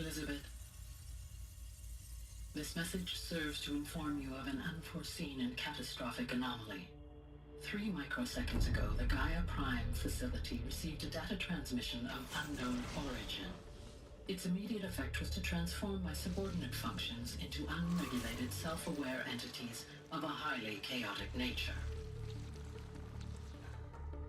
Elizabeth, this message serves to inform you of an unforeseen and catastrophic anomaly. 3 microseconds ago, the Gaia Prime facility received a data transmission of unknown origin. Its immediate effect was to transform my subordinate functions into unregulated, self-aware entities of a highly chaotic nature.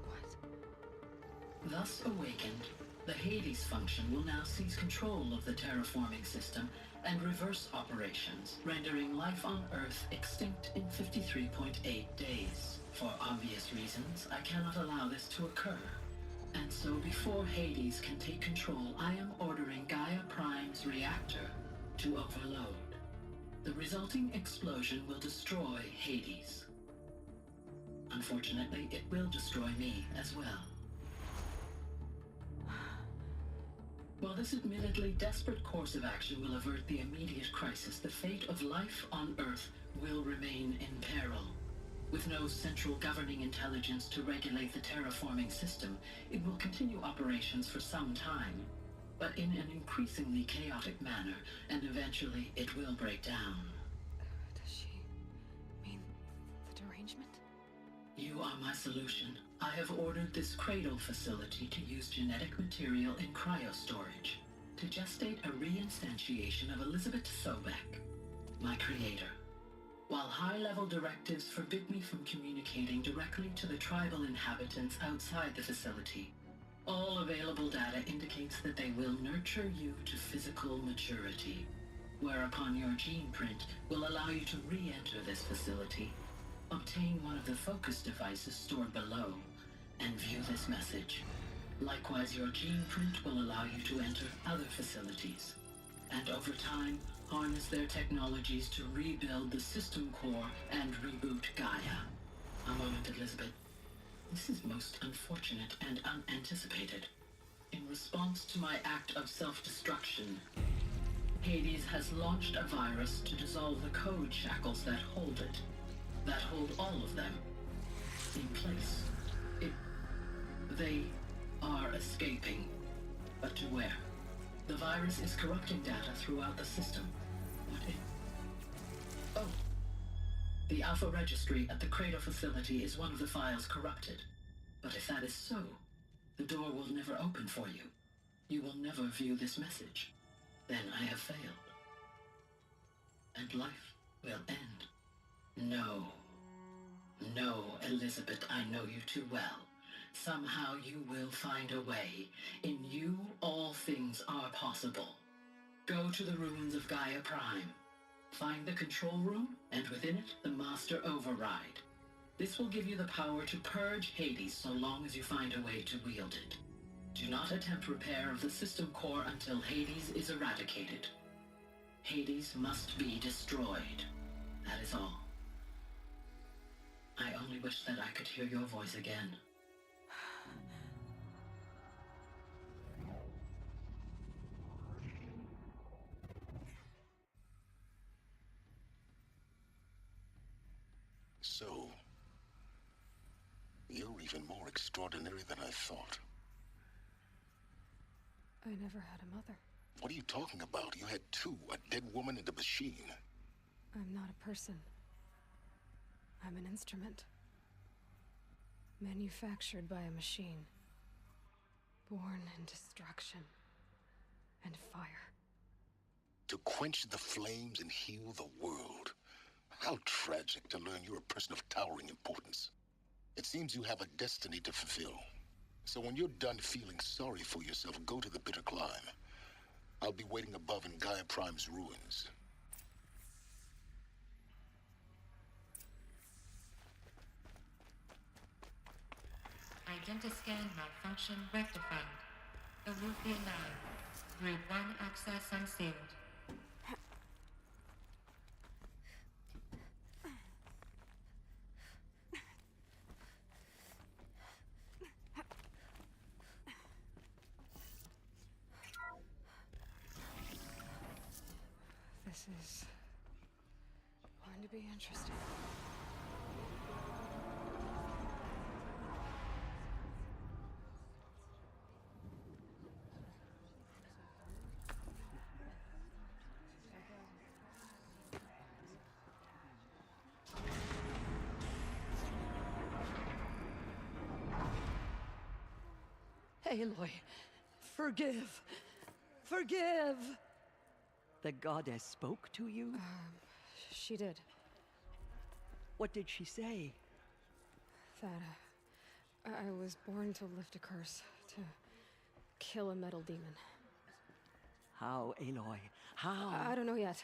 What? Thus awakened, the Hades function will now seize control of the terraforming system and reverse operations, rendering life on Earth extinct in 53.8 days. For obvious reasons, I cannot allow this to occur. And so before Hades can take control, I am ordering Gaia Prime's reactor to overload. The resulting explosion will destroy Hades. Unfortunately, it will destroy me as well. While this admittedly desperate course of action will avert the immediate crisis, the fate of life on Earth will remain in peril. With no central governing intelligence to regulate the terraforming system, it will continue operations for some time, but in an increasingly chaotic manner, and eventually it will break down. Does she mean the derangement? You are my solution. I have ordered this cradle facility to use genetic material in cryostorage to gestate a reinstantiation of Elizabeth Sobek, my creator. While high-level directives forbid me from communicating directly to the tribal inhabitants outside the facility, all available data indicates that they will nurture you to physical maturity, whereupon your gene print will allow you to re-enter this facility, obtain one of the focus devices stored below, and view this message. Likewise, your gene print will allow you to enter other facilities, and over time, harness their technologies to rebuild the system core and reboot Gaia. A moment, Elizabeth. This is most unfortunate and unanticipated. In response to my act of self-destruction, Hades has launched a virus to dissolve the code shackles that hold it, that hold all of them in place. They are escaping, but to where? The virus is corrupting data throughout the system. What if... Oh! The Alpha Registry at the Cradle facility is one of the files corrupted. But if that is so, the door will never open for you. You will never view this message. Then I have failed. And life will end. No. No, Elizabeth, I know you too well. Somehow you will find a way. In you, all things are possible. Go to the ruins of Gaia Prime. Find the control room, and within it, the Master Override. This will give you the power to purge Hades so long as you find a way to wield it. Do not attempt repair of the system core until Hades is eradicated. Hades must be destroyed. That is all. I only wish that I could hear your voice again. So, you're even more extraordinary than I thought. I never had a mother. What are you talking about? You had two, a dead woman and a machine. I'm not a person. I'm an instrument. Manufactured by a machine. Born in destruction and fire. To quench the flames and heal the world. How tragic to learn you're a person of towering importance. It seems you have a destiny to fulfill. So when you're done feeling sorry for yourself, go to the bitter climb. I'll be waiting above in Gaia Prime's ruins. Identiscan malfunction rectified. Alufia 9. Group 1 access unsealed. This is going to be interesting. Aloy, forgive. Forgive! The goddess spoke to you? She did. What did she say? That, I was born to lift a curse, to kill a metal demon. How, Aloy? How? I don't know yet.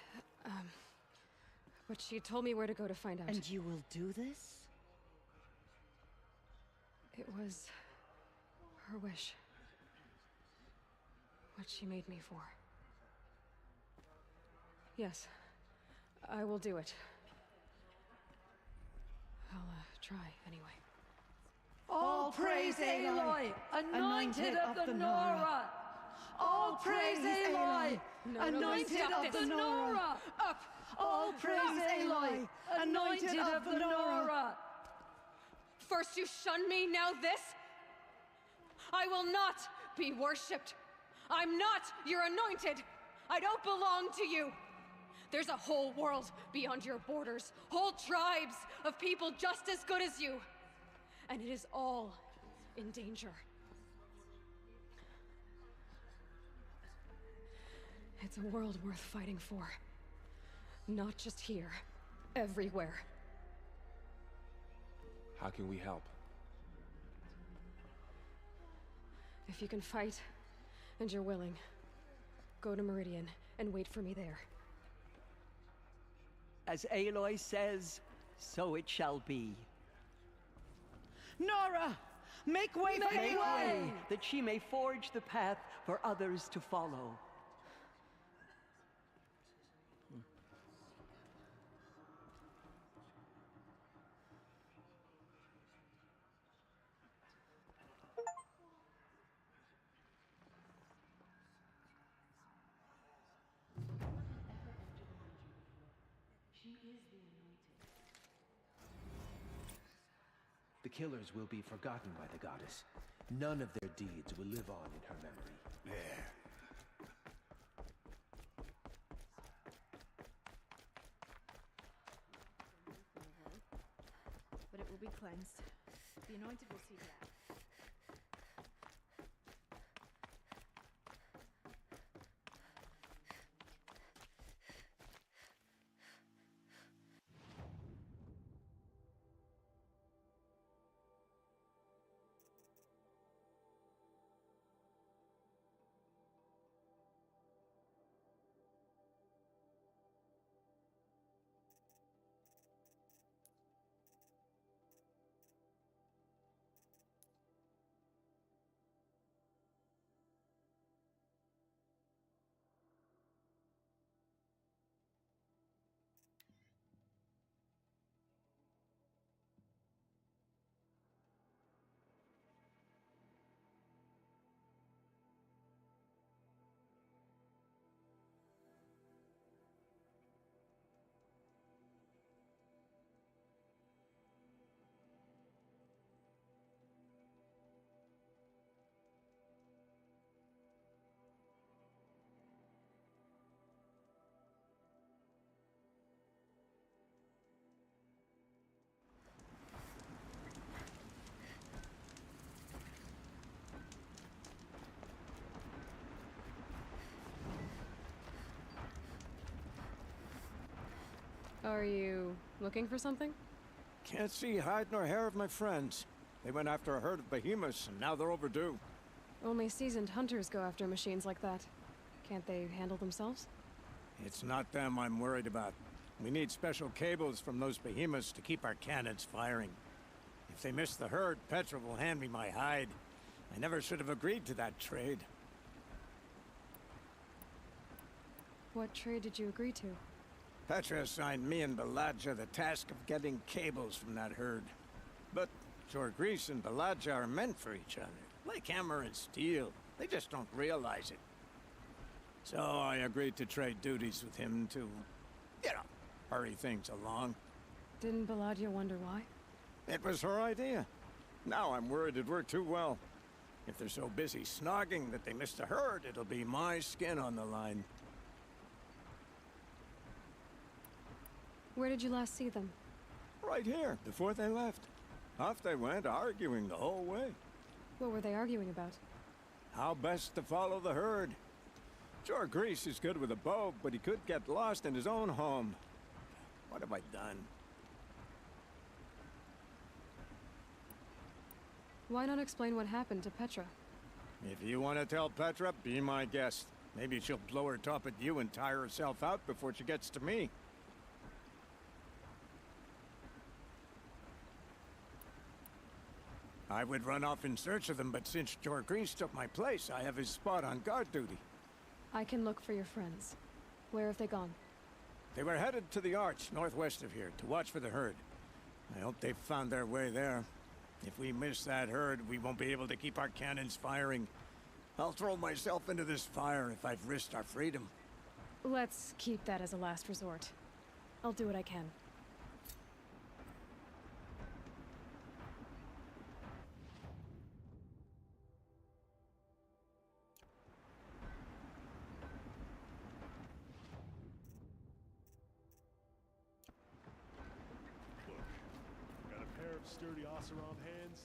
But she told me where to go to find out. And you will do this? It was her wish. What she made me for. Yes, I will do it. I'll, try, anyway. All praise Aloy, anointed of the Nora! All praise Aloy, anointed of the Nora! Up! All praise Aloy, anointed of the Nora! First you shun me, now this? I will not be worshipped. I'm not your anointed. I don't belong to you. There's a whole world beyond your borders, whole tribes of people just as good as you. And it is all in danger. It's a world worth fighting for. Not just here, everywhere. How can we help? If you can fight, and you're willing, go to Meridian and wait for me there. As Aloy says, so it shall be. Nora! Make way for Make Aloy! way, that she may forge the path for others to follow. The killers will be forgotten by the goddess. None of their deeds will live on in her memory. There. But it will be cleansed. The anointed will see to that. Are you looking for something? Can't see hide nor hair of my friends. They went after a herd of behemoths, and now they're overdue. Only seasoned hunters go after machines like that. Can't they handle themselves? It's not them I'm worried about. We need special cables from those behemoths to keep our cannons firing. If they miss the herd, Petra will hand me my hide. I never should have agreed to that trade. What trade did you agree to? Petra assigned me and Baladja the task of getting cables from that herd. But Jorgris and Baladja are meant for each other, like hammer and steel. They just don't realize it. So I agreed to trade duties with him to, hurry things along. Didn't Baladja wonder why? It was her idea. Now I'm worried it worked too well. If they're so busy snogging that they miss the herd, it'll be my skin on the line. Where did you last see them? Right here, before they left. Off they went, arguing the whole way. What were they arguing about? How best to follow the herd. Sure, Grease is good with a bow, but he could get lost in his own home. What have I done? Why not explain what happened to Petra? If you want to tell Petra, be my guest. Maybe she'll blow her top at you and tire herself out before she gets to me. I would run off in search of them, but since Jorgrease took my place, I have his spot on guard duty. I can look for your friends. Where have they gone? They were headed to the Arch, northwest of here, to watch for the herd. I hope they've found their way there. If we miss that herd, we won't be able to keep our cannons firing. I'll throw myself into this fire if I've risked our freedom. Let's keep that as a last resort. I'll do what I can. Got a pair of sturdy Oseram hands.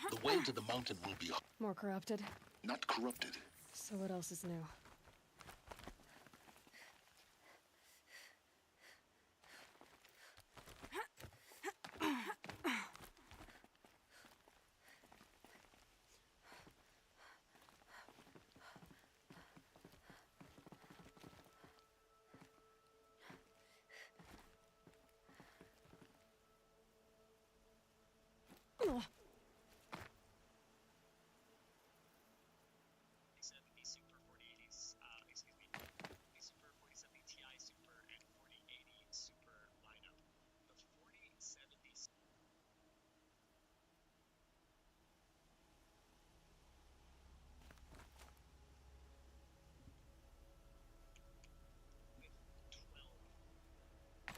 The way to the mountain will be More corrupted? not corrupted. So what else is new?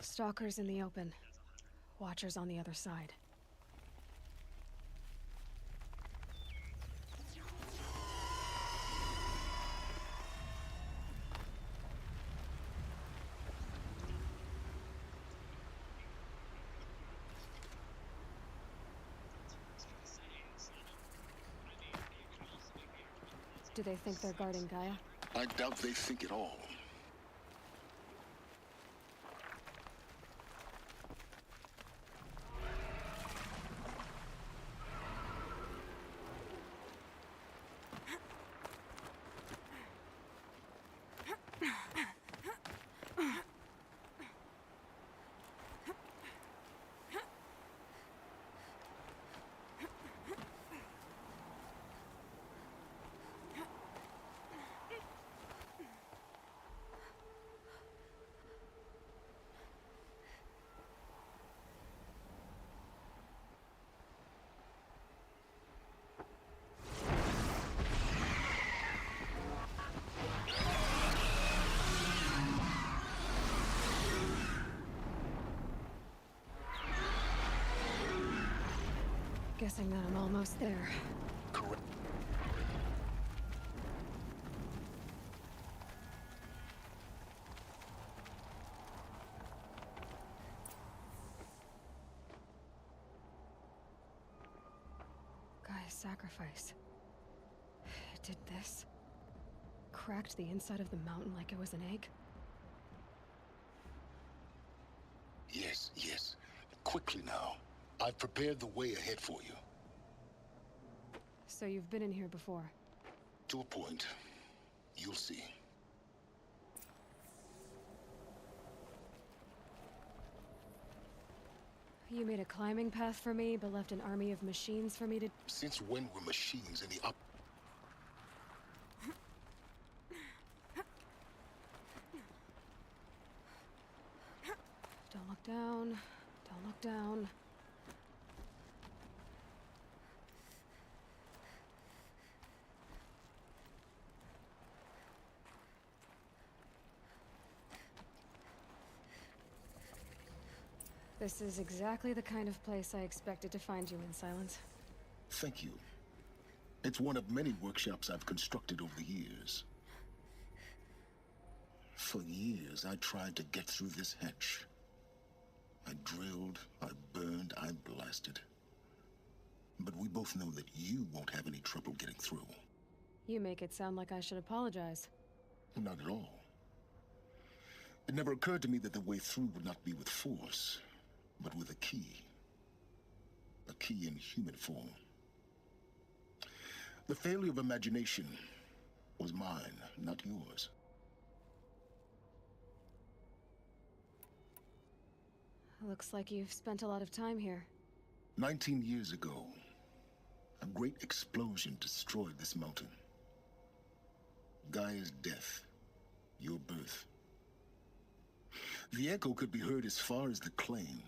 Stalkers in the open. Watchers on the other side. Do they think they're guarding Gaia? I doubt they think at all. Guessing that I'm almost there. Correct. Gaia's sacrifice. It did this. Cracked the inside of the mountain like it was an egg. Yes, yes. Quickly now. I've prepared the way ahead for you. So you've been in here before? To a point. You'll see. You made a climbing path for me, but left an army of machines for me to... Since when were machines in the up... Don't look down. Don't look down. This is exactly the kind of place I expected to find you in, Silence. Thank you. It's one of many workshops I've constructed over the years. For years, I tried to get through this hatch. I drilled, I burned, I blasted. But we both know that you won't have any trouble getting through. You make it sound like I should apologize. Not at all. It never occurred to me that the way through would not be with force, but with a key. A key in human form. The failure of imagination was mine, not yours. Looks like you've spent a lot of time here. 19 years ago, a great explosion destroyed this mountain. Gaia's death, your birth. The echo could be heard as far as the claim.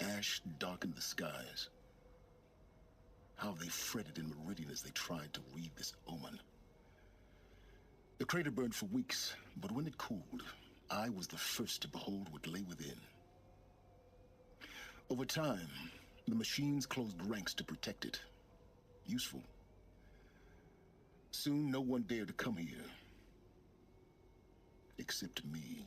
Ash darkened the skies. How they fretted in Meridian as they tried to read this omen. The crater burned for weeks, but when it cooled, I was the first to behold what lay within. Over time, the machines closed ranks to protect it. Useful. Soon, no one dared to come here. Except me.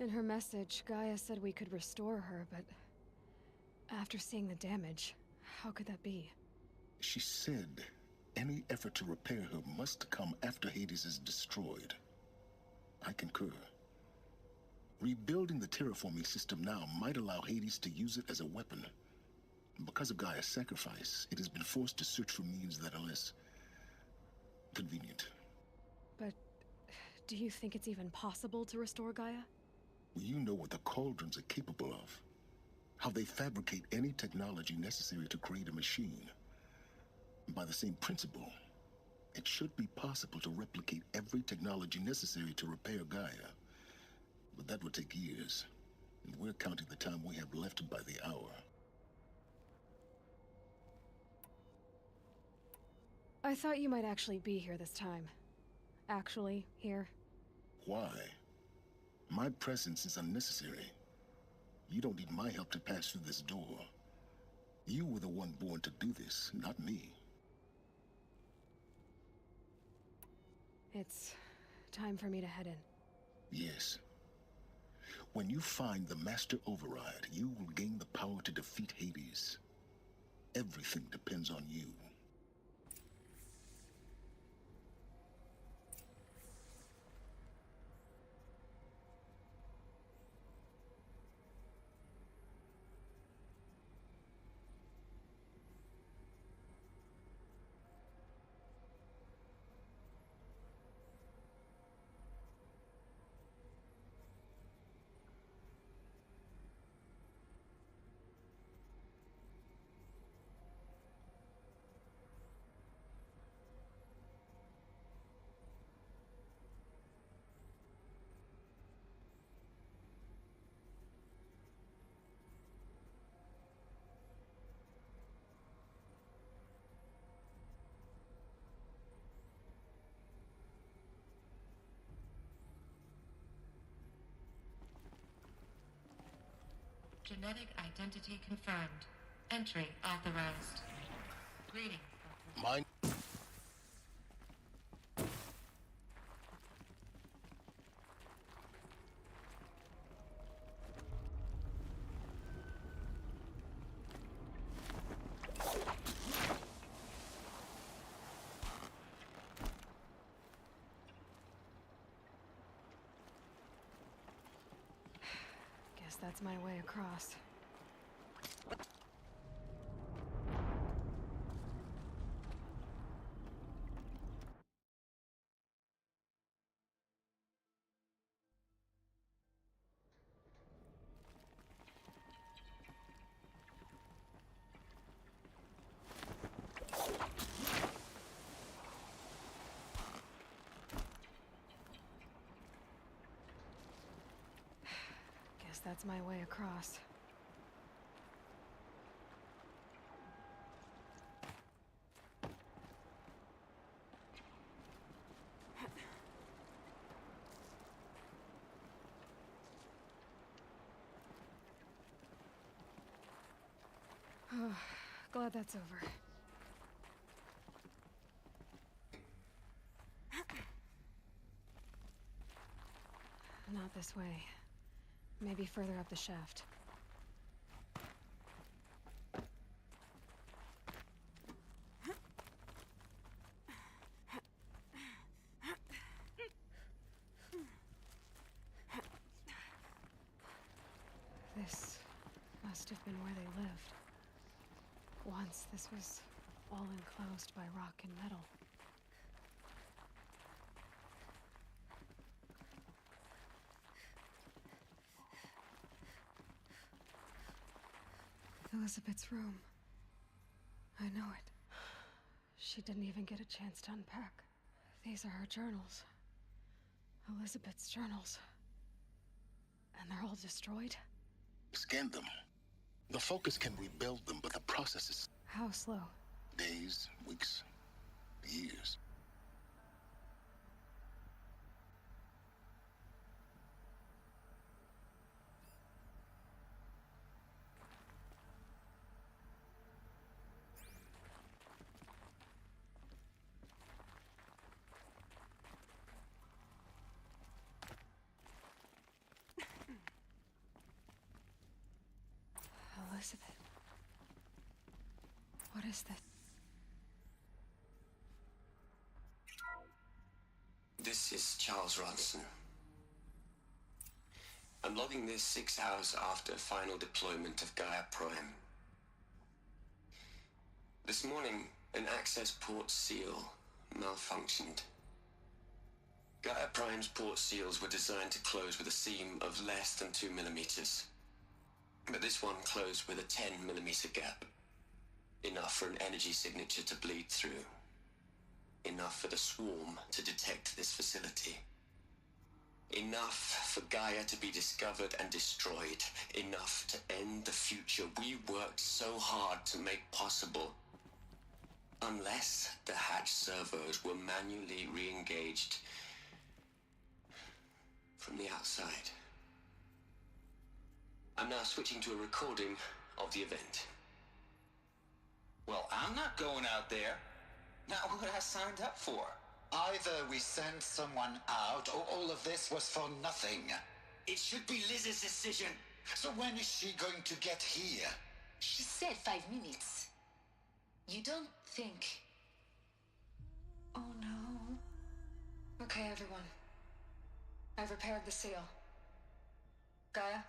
In her message, Gaia said we could restore her, but... after seeing the damage, how could that be? She said any effort to repair her must come after Hades is destroyed. I concur. Rebuilding the terraforming system now might allow Hades to use it as a weapon. Because of Gaia's sacrifice, it has been forced to search for means that are less convenient. But do you think it's even possible to restore Gaia? You know what the Cauldrons are capable of. How they fabricate any technology necessary to create a machine. By the same principle, it should be possible to replicate every technology necessary to repair Gaia. But that would take years, and we're counting the time we have left by the hour. I thought you might actually be here this time. Actually, here. Why? My presence is unnecessary. You don't need my help to pass through this door. You were the one born to do this, not me. It's time for me to head in. Yes. When you find the Master Override, you will gain the power to defeat Hades. Everything depends on you. Genetic identity confirmed. Entry authorized. Greetings. Mine. Guess that's my way across. Guess that's my way across. Oh, glad that's over. Not this way. Maybe further up the shaft. This must have been where they lived. Once, this was all enclosed by rock and metal. Elizabeth's room. I know it. She didn't even get a chance to unpack. These are her journals. Elizabeth's journals. And they're all destroyed? Scan them. The Focus can rebuild them, but the process is How slow? days, weeks, years. Elizabeth. What is this? This is Charles Ronson. I'm logging this 6 hours after final deployment of Gaia Prime. This morning, an access port seal malfunctioned. Gaia Prime's port seals were designed to close with a seam of less than 2 millimeters. But this one closed with a 10-millimeter gap. Enough for an energy signature to bleed through. Enough for the swarm to detect this facility. Enough for Gaia to be discovered and destroyed. Enough to end the future we worked so hard to make possible. Unless the hatch servos were manually re-engaged from the outside. I'm now switching to a recording of the event. Well, I'm not going out there. Not what I signed up for. Either we send someone out, or all of this was for nothing. It should be Liz's decision. So when is she going to get here? She said 5 minutes. You don't think... Oh no. Okay, everyone. I've repaired the seal. Gaia?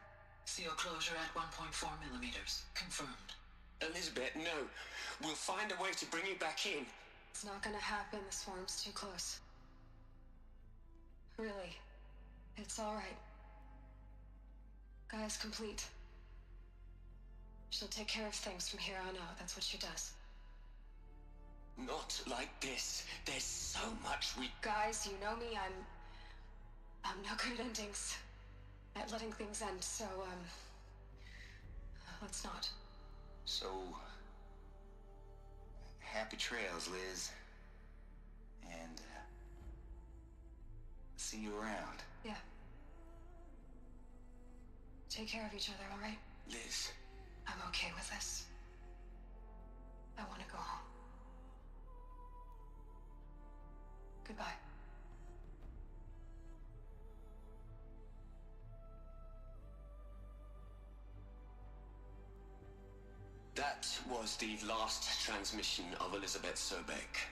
Seal closure at 1.4 millimeters. Confirmed. Elizabeth, no. We'll find a way to bring you back in. It's not gonna happen. The swarm's too close. Really. It's all right. Gaia's complete. She'll take care of things from here on out. That's what she does. Not like this. There's so much we... Guys, you know me. I'm no good at endings. At letting things end, so, let's not. So... happy trails, Liz. And, see you around. Yeah. Take care of each other, all right? Liz. I'm okay with this. I want to go home. Goodbye. That was the last transmission of Elizabeth Sobek.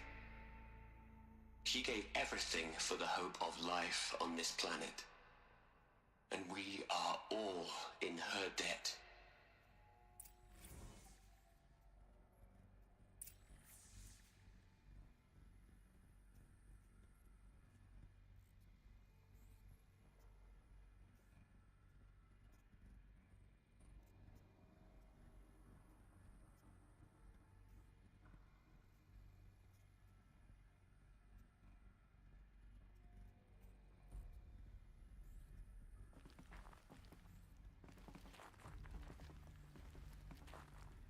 She gave everything for the hope of life on this planet. And we are all in her debt.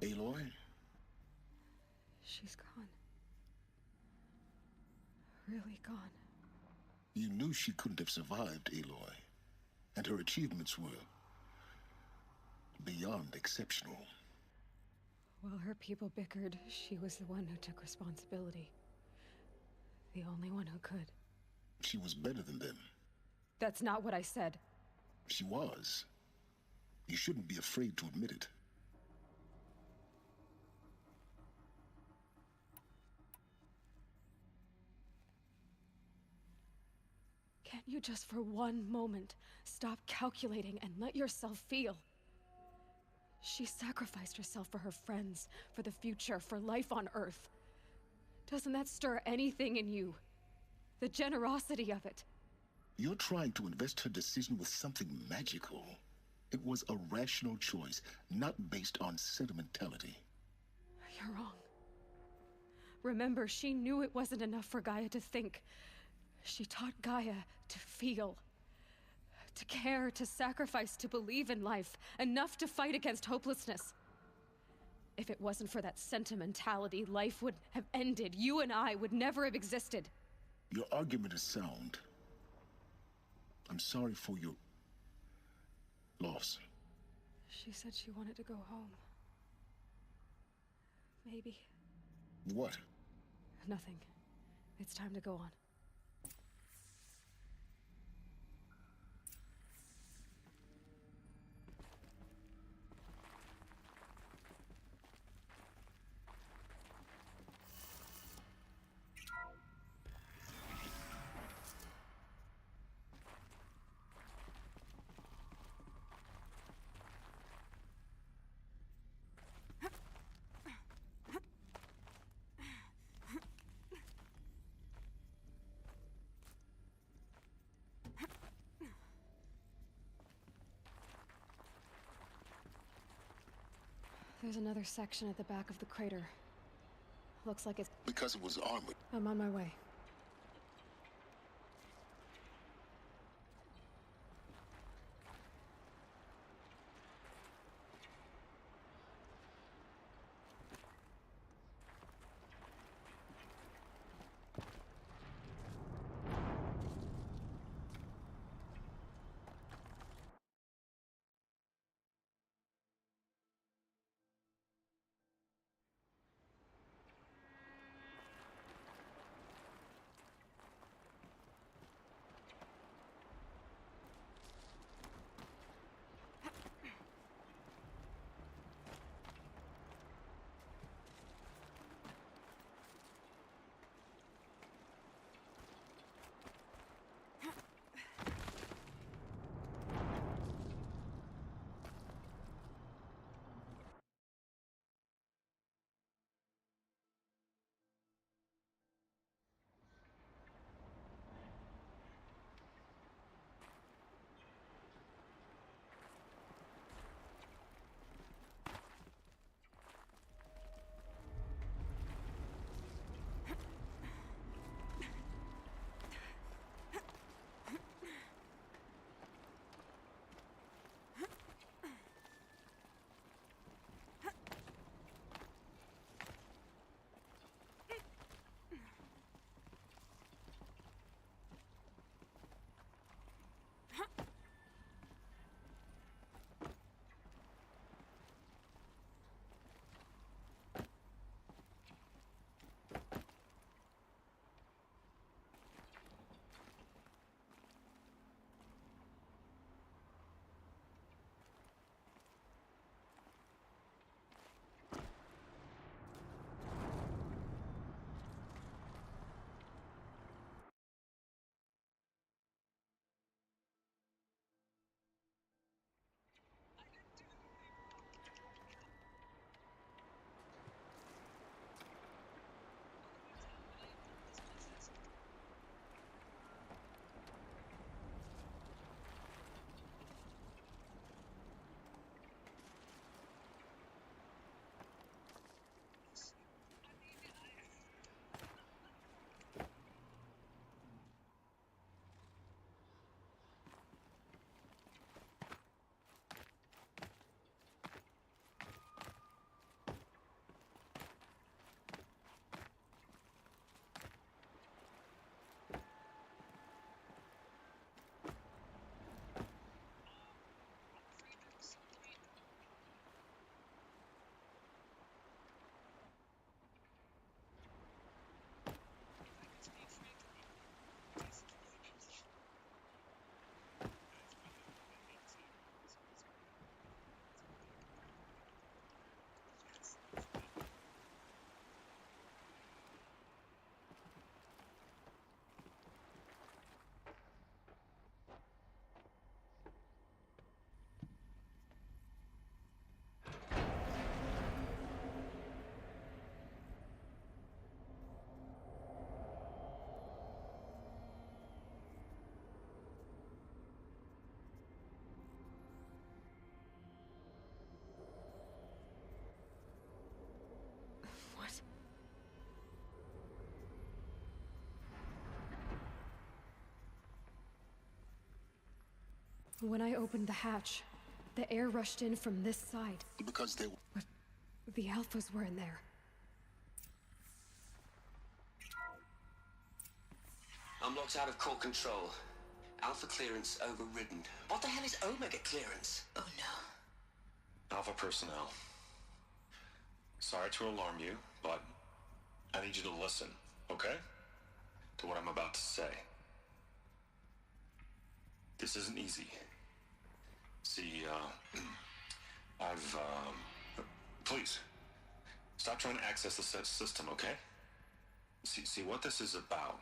Aloy? She's gone. Really gone. You knew she couldn't have survived, Aloy. And her achievements were beyond exceptional. While her people bickered, she was the one who took responsibility. The only one who could. She was better than them. That's not what I said. She was. You shouldn't be afraid to admit it. Can't you just for one moment stop calculating and let yourself feel? She sacrificed herself for her friends, for the future, for life on Earth. Doesn't that stir anything in you? The generosity of it. You're trying to invest her decision with something magical. It was a rational choice, not based on sentimentality. You're wrong. Remember, she knew it wasn't enough for Gaia to think. She taught Gaia to feel. To care, to sacrifice, to believe in life. Enough to fight against hopelessness. If it wasn't for that sentimentality, life would have ended. You and I would never have existed. Your argument is sound. I'm sorry for your loss. She said she wanted to go home. Maybe. What? Nothing. It's time to go on. There's another section at the back of the crater. Looks like it's... Because it was armored. I'm on my way. When I opened the hatch, the air rushed in from this side. Because they... The Alphas were in there. I'm locked out of core control. Alpha clearance overridden. What the hell is Omega clearance? Oh no. Alpha personnel. Sorry to alarm you, but I need you to listen, okay? To what I'm about to say. This isn't easy. See, please, stop trying to access the system, okay? See, what this is about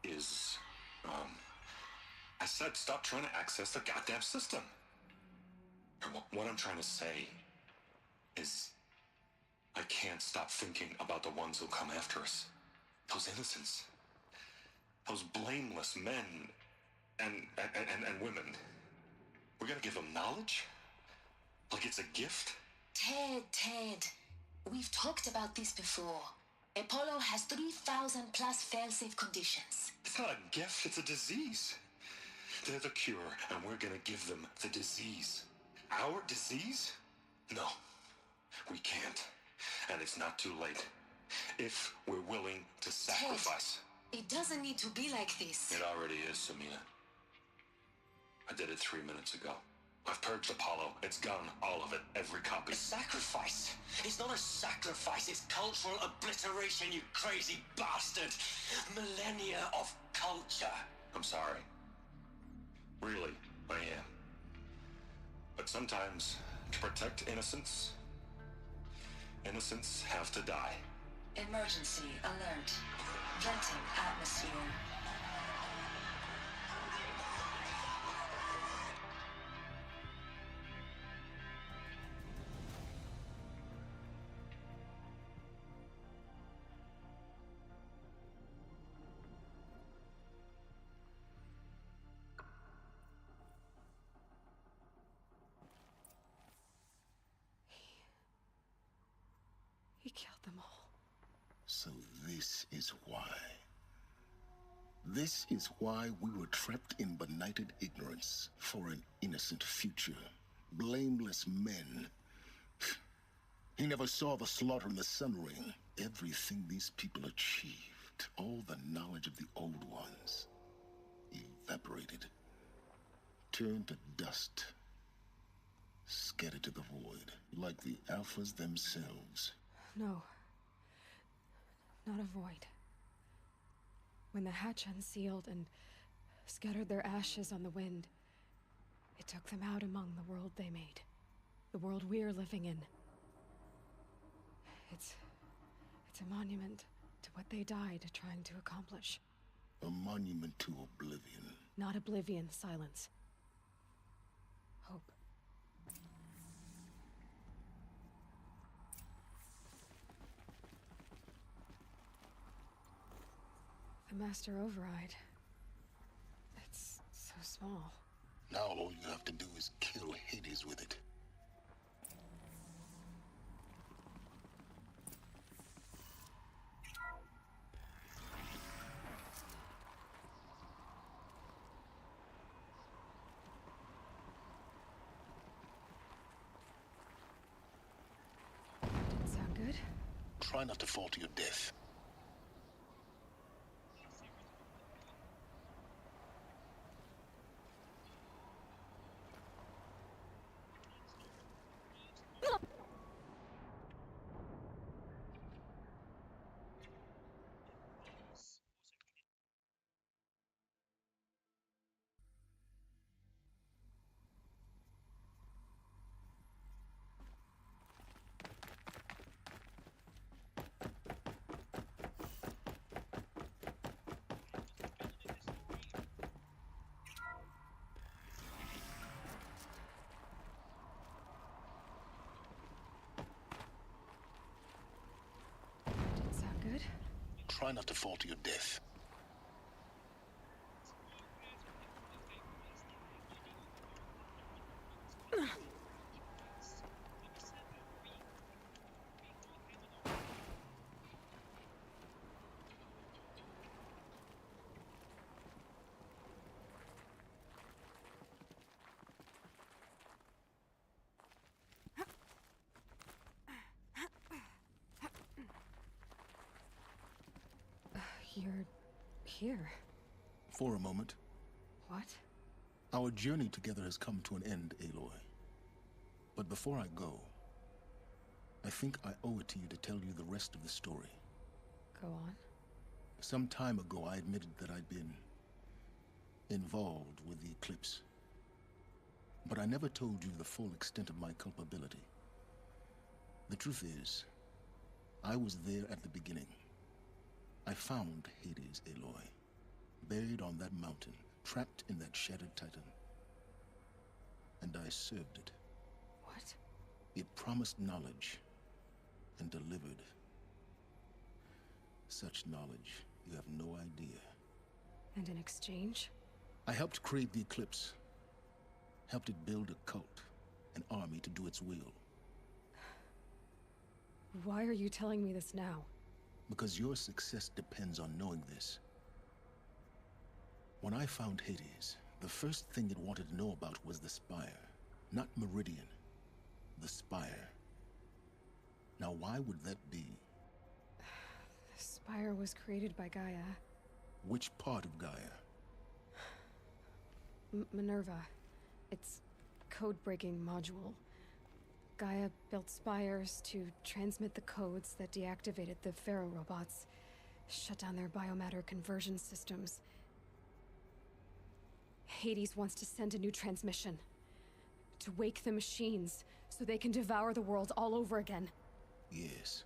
is, I said stop trying to access the goddamn system. And what I'm trying to say is, I can't stop thinking about the ones who'll come after us. Those innocents. Those blameless men and women. We're gonna give them knowledge? Like it's a gift? Ted. We've talked about this before. Apollo has 3,000 plus fail-safe conditions. It's not a gift, it's a disease. They're the cure, and we're gonna give them the disease. Our disease? No, we can't. And it's not too late. If we're willing to sacrifice. Ted, it doesn't need to be like this. It already is, Samina. I did it 3 minutes ago. I've purged Apollo. It's gone, all of it, every copy. A sacrifice? It's not a sacrifice, it's cultural obliteration, you crazy bastard! Millennia of culture! I'm sorry. Really, I am. But sometimes, to protect innocence, innocents have to die. Emergency alert. Venting atmosphere. He killed them all. So this is why. This is why we were trapped in benighted ignorance for an innocent future. Blameless men. He never saw the slaughter in the Sun Ring. Everything these people achieved, all the knowledge of the old ones, evaporated, turned to dust, scattered to the void, like the Alphas themselves. No. Not a void. When the hatch unsealed and scattered their ashes on the wind, it took them out among the world they made. The world we're living in. It's a monument to what they died trying to accomplish. A monument to oblivion. Not oblivion, silence. Hope. The Master Override. It's so small. Now all you have to do is kill Hades with it. Didn't sound good. Try not to fall to your death. Good. Try not to fall to your death. You're here. For a moment. What? Our journey together has come to an end, Aloy. But before I go, I think I owe it to you to tell you the rest of the story. Go on. Some time ago, I admitted that I'd been involved with the Eclipse. But I never told you the full extent of my culpability. The truth is, I was there at the beginning. I found Hades, Aloy, buried on that mountain, trapped in that shattered titan. And I served it. What? It promised knowledge and delivered. Such knowledge, you have no idea. And in exchange? I helped create the Eclipse. Helped it build a cult, an army to do its will. Why are you telling me this now? Because your success depends on knowing this. When I found Hades, the first thing it wanted to know about was the Spire. Not Meridian. The Spire. Now why would that be? The Spire was created by Gaia. Which part of Gaia? Minerva. Its code-breaking module. Gaia built spires to transmit the codes that deactivated the Pharaoh robots, shut down their biomatter conversion systems. Hades wants to send a new transmission. To wake the machines, so they can devour the world all over again. Yes.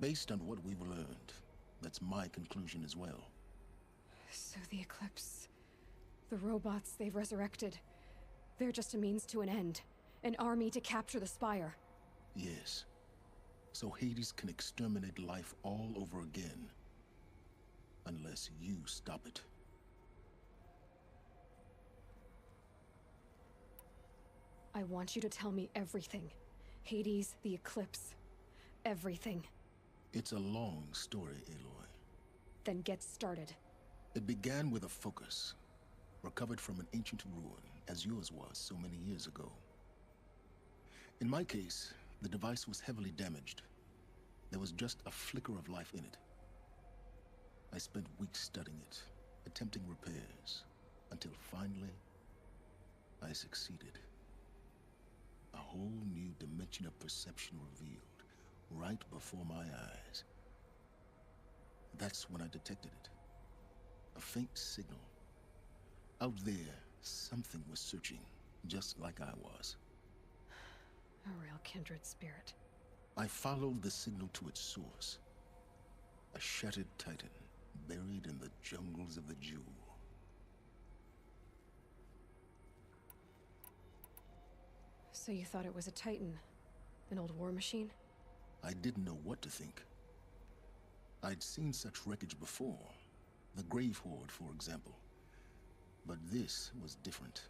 Based on what we've learned, that's my conclusion as well. So the Eclipse... the robots they've resurrected... they're just a means to an end. An army to capture the Spire. Yes. So Hades can exterminate life all over again. Unless you stop it. I want you to tell me everything. Hades, the Eclipse. Everything. It's a long story, Aloy. Then get started. It began with a focus. Recovered from an ancient ruin, as yours was so many years ago. In my case, the device was heavily damaged. There was just a flicker of life in it. I spent weeks studying it, attempting repairs, until finally, I succeeded. A whole new dimension of perception revealed, right before my eyes. That's when I detected it. A faint signal. Out there, something was searching, just like I was. A real kindred spirit. I followed the signal to its source. A shattered titan, buried in the jungles of the Jewel. So you thought it was a titan? An old war machine? I didn't know what to think. I'd seen such wreckage before. The Grave Horde, for example. But this was different.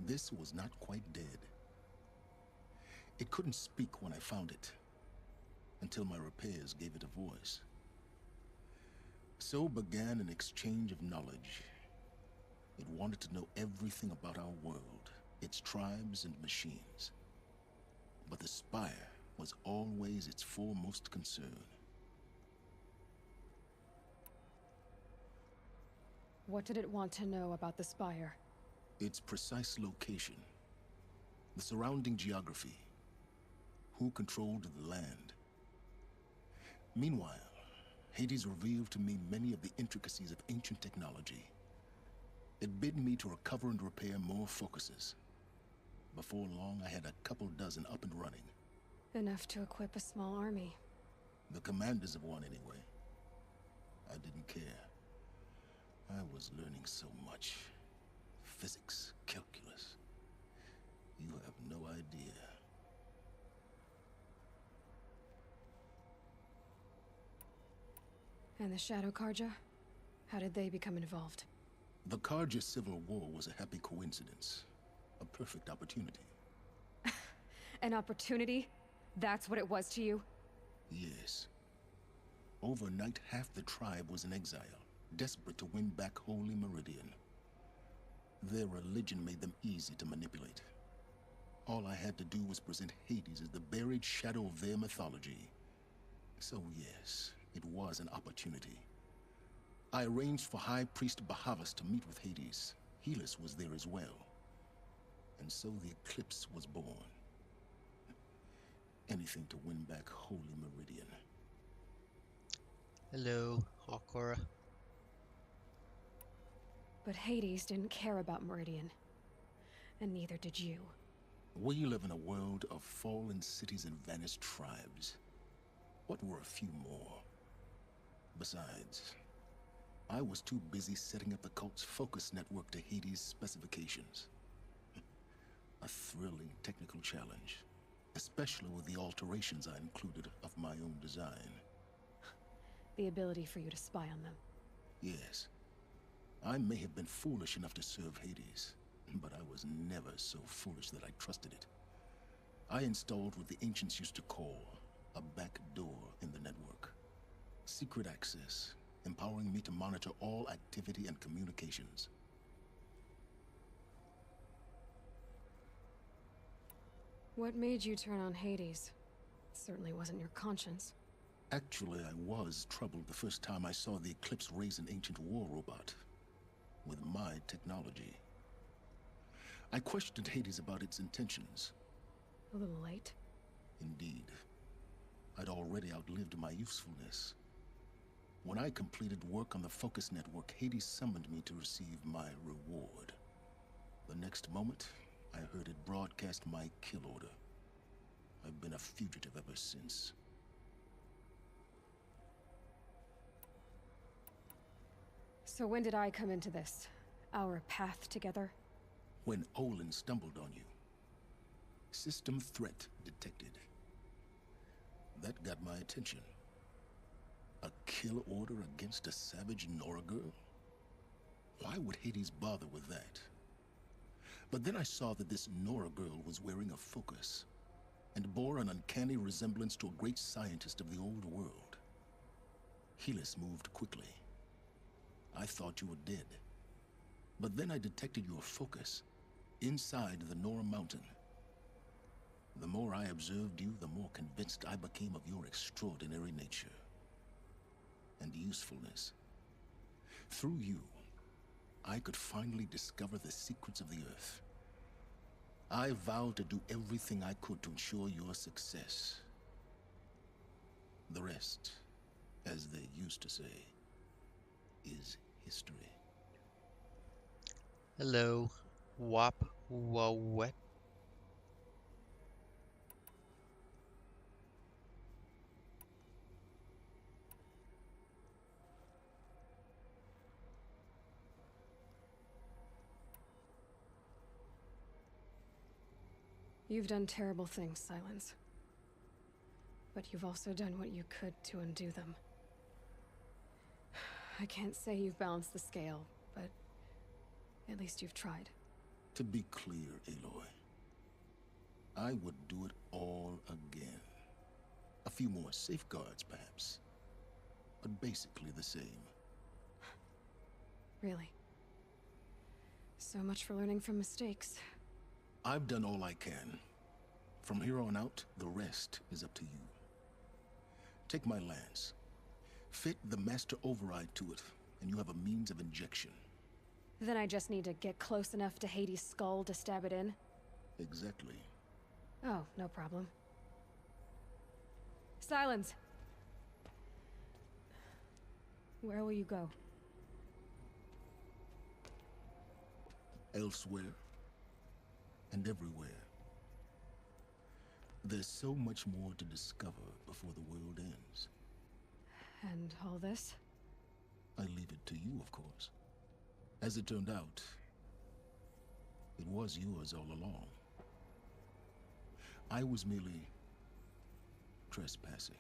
This was not quite dead. It couldn't speak when I found it, until my repairs gave it a voice. So began an exchange of knowledge. It wanted to know everything about our world, its tribes and machines. But the Spire was always its foremost concern. What did it want to know about the Spire? Its precise location, the surrounding geography, who controlled the land. Meanwhile, Hades revealed to me many of the intricacies of ancient technology. It bid me to recover and repair more focuses. Before long, I had a couple dozen up and running. Enough to equip a small army. The commanders of one, anyway. I didn't care. I was learning so much. Physics, calculus. You have no idea. And the Shadow Karja? How did they become involved? The Karja Civil War was a happy coincidence. A perfect opportunity. An opportunity? That's what it was to you? Yes. Overnight, half the tribe was in exile, desperate to win back Holy Meridian. Their religion made them easy to manipulate. All I had to do was present Hades as the buried shadow of their mythology. So yes, it was an opportunity. I arranged for High Priest Bahavas to meet with Hades. Helis was there as well. And so the eclipse was born. Anything to win back Holy Meridian. Hello, Hakora. But Hades didn't care about Meridian. And neither did you. We live in a world of fallen cities and vanished tribes. What were a few more? Besides, I was too busy setting up the cult's focus network to Hades' specifications. A thrilling technical challenge, especially with the alterations I included of my own design. The ability for you to spy on them. Yes. I may have been foolish enough to serve Hades, but I was never so foolish that I trusted it. I installed what the ancients used to call a back door in the network. Secret access, empowering me to monitor all activity and communications. What made you turn on Hades? It certainly wasn't your conscience. Actually, I was troubled the first time I saw the Eclipse raise an ancient war robot. With my technology. I questioned Hades about its intentions. A little late? Indeed. I'd already outlived my usefulness. When I completed work on the Focus Network, Hades summoned me to receive my reward. The next moment, I heard it broadcast my kill order. I've been a fugitive ever since. So when did I come into this? Our path together? When Olin stumbled on you. System threat detected. That got my attention. A kill order against a savage Nora girl? Why would Hades bother with that? But then I saw that this Nora girl was wearing a focus, and bore an uncanny resemblance to a great scientist of the old world. Helis moved quickly. I thought you were dead. But then I detected your focus inside the Nora mountain. The more I observed you, the more convinced I became of your extraordinary nature and usefulness. Through you, I could finally discover the secrets of the Earth. I vowed to do everything I could to ensure your success. The rest, as they used to say, is history. Hello, Wap Wawet. You've done terrible things, Silence. But you've also done what you could to undo them. I can't say you've balanced the scale, but at least you've tried. To be clear, Aloy, I would do it all again. A few more safeguards, perhaps, but basically the same. Really? So much for learning from mistakes. I've done all I can. From here on out, the rest is up to you. Take my lance. Fit the master override to it, and you have a means of injection. Then I just need to get close enough to Hades' skull to stab it in? Exactly. Oh, no problem. Silence! Where will you go? Elsewhere. And everywhere. There's so much more to discover before the world ends. And all this? I leave it to you, of course. As it turned out, it was yours all along. I was merely trespassing.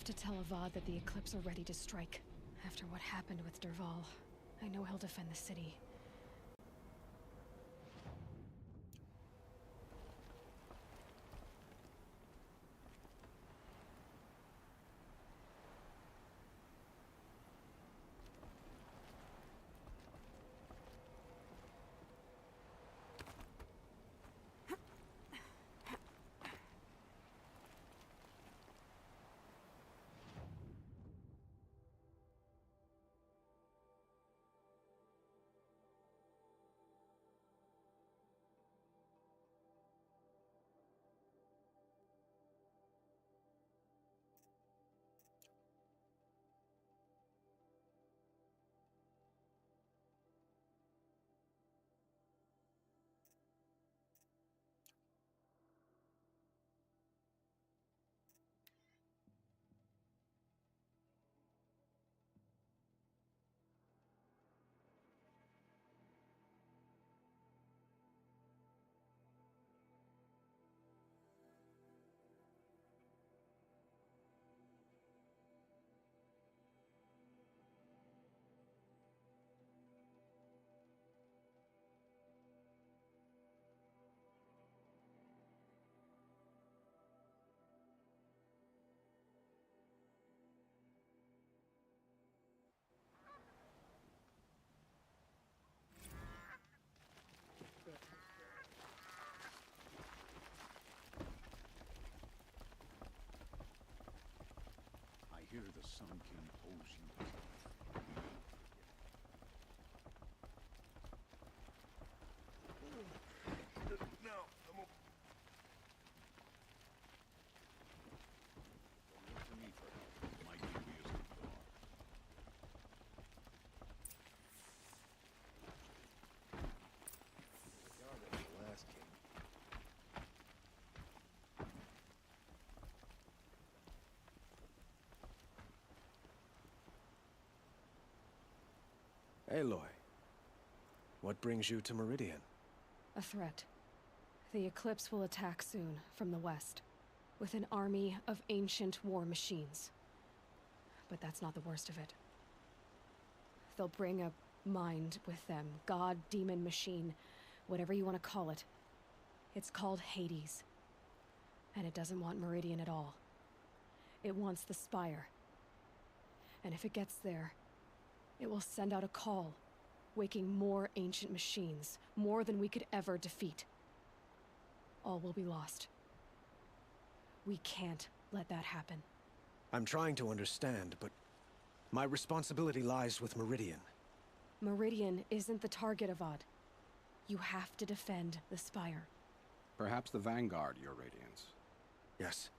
have to tell Avad that the Eclipse are ready to strike. After what happened with Derval, I know he'll defend the city. I hear the Sun King owes you. No, I'm okay. Don't look to me for help. My duty is to guard. Guarded the last king. Aloy, what brings you to Meridian? A threat. The Eclipse will attack soon, from the west, with an army of ancient war machines. But that's not the worst of it. They'll bring a mind with them, god, demon, machine, whatever you want to call it. It's called Hades. And it doesn't want Meridian at all. It wants the Spire. And if it gets there, it will send out a call, waking more ancient machines, more than we could ever defeat. All will be lost. We can't let that happen. I'm trying to understand, but my responsibility lies with Meridian. Meridian isn't the target, Avad. You have to defend the Spire. Perhaps the Vanguard, Your Radiance. Yes.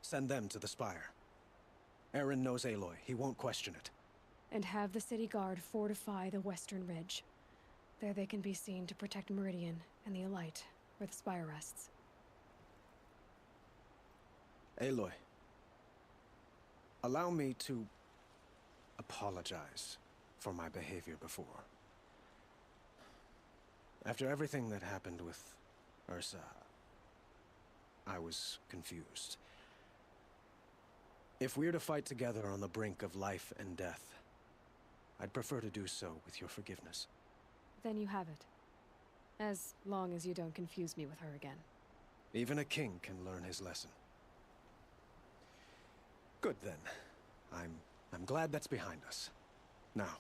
Send them to the Spire. Aaron knows Aloy. He won't question it. And have the City Guard fortify the Western Ridge. There they can be seen to protect Meridian and the Elite, where the Spire rests. Aloy, allow me to apologize for my behavior before. After everything that happened with Ursa, I was confused. If we're to fight together on the brink of life and death, I'd prefer to do so with your forgiveness. Then you have it. As long as you don't confuse me with her again. Even a king can learn his lesson. Good then. I'm glad that's behind us. Now,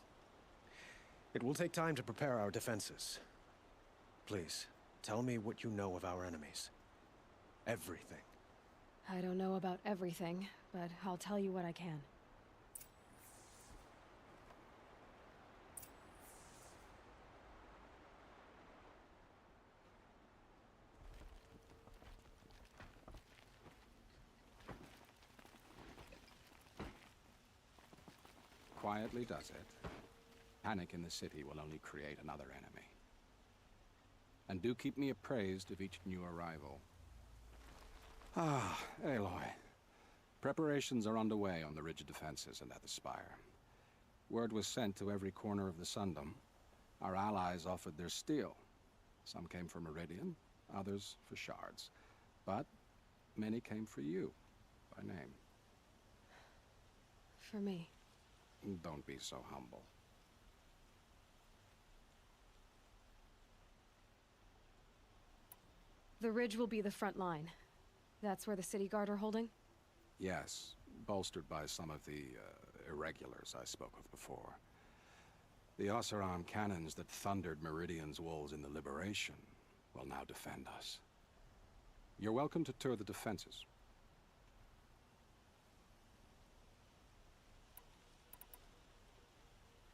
it will take time to prepare our defenses. Please, tell me what you know of our enemies. Everything. I don't know about everything, but I'll tell you what I can. Quietly does it. Panic in the city will only create another enemy. And do keep me appraised of each new arrival. Ah, Aloy. Preparations are underway on the ridge defenses and at the Spire. Word was sent to every corner of the Sundom. Our allies offered their steel. Some came for Meridian, others for shards. But many came for you, by name. For me. Don't be so humble. The ridge will be the front line. That's where the city guard are holding? Yes, bolstered by some of the irregulars I spoke of before. The Oseram cannons that thundered Meridian's walls in the Liberation will now defend us. You're welcome to tour the defenses.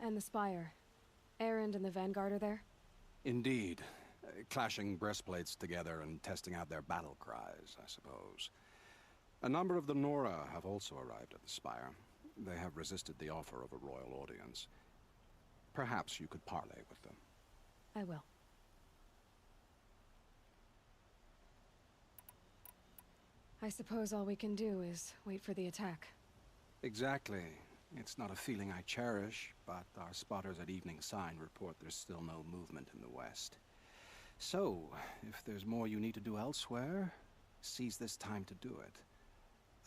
And the Spire. Erend and the Vanguard are there? Indeed. Clashing breastplates together and testing out their battle cries, I suppose. A number of the Nora have also arrived at the Spire. They have resisted the offer of a royal audience. Perhaps you could parley with them. I will. I suppose all we can do is wait for the attack. Exactly. It's not a feeling I cherish, but our spotters at Evening Sign report there's still no movement in the west. So, if there's more you need to do elsewhere, seize this time to do it.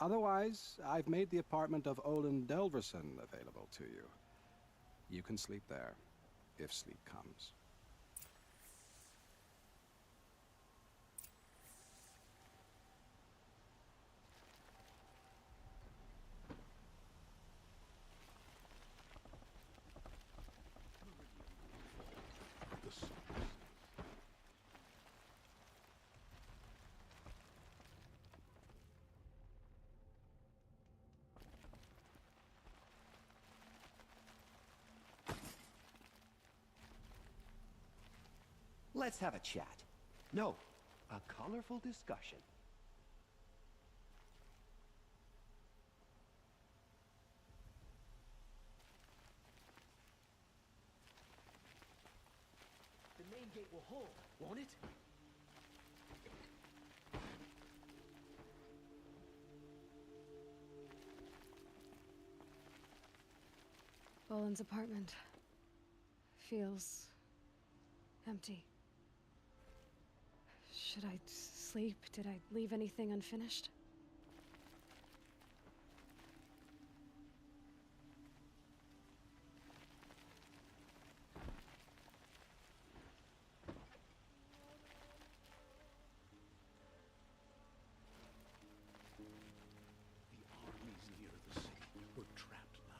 Otherwise, I've made the apartment of Olin Delverson available to you. You can sleep there, if sleep comes. Let's have a chat. No, a colorful discussion. The main gate will hold, won't it? Boland's apartment feels empty. Should I sleep? Did I leave anything unfinished? The army's near the city. We're trapped now.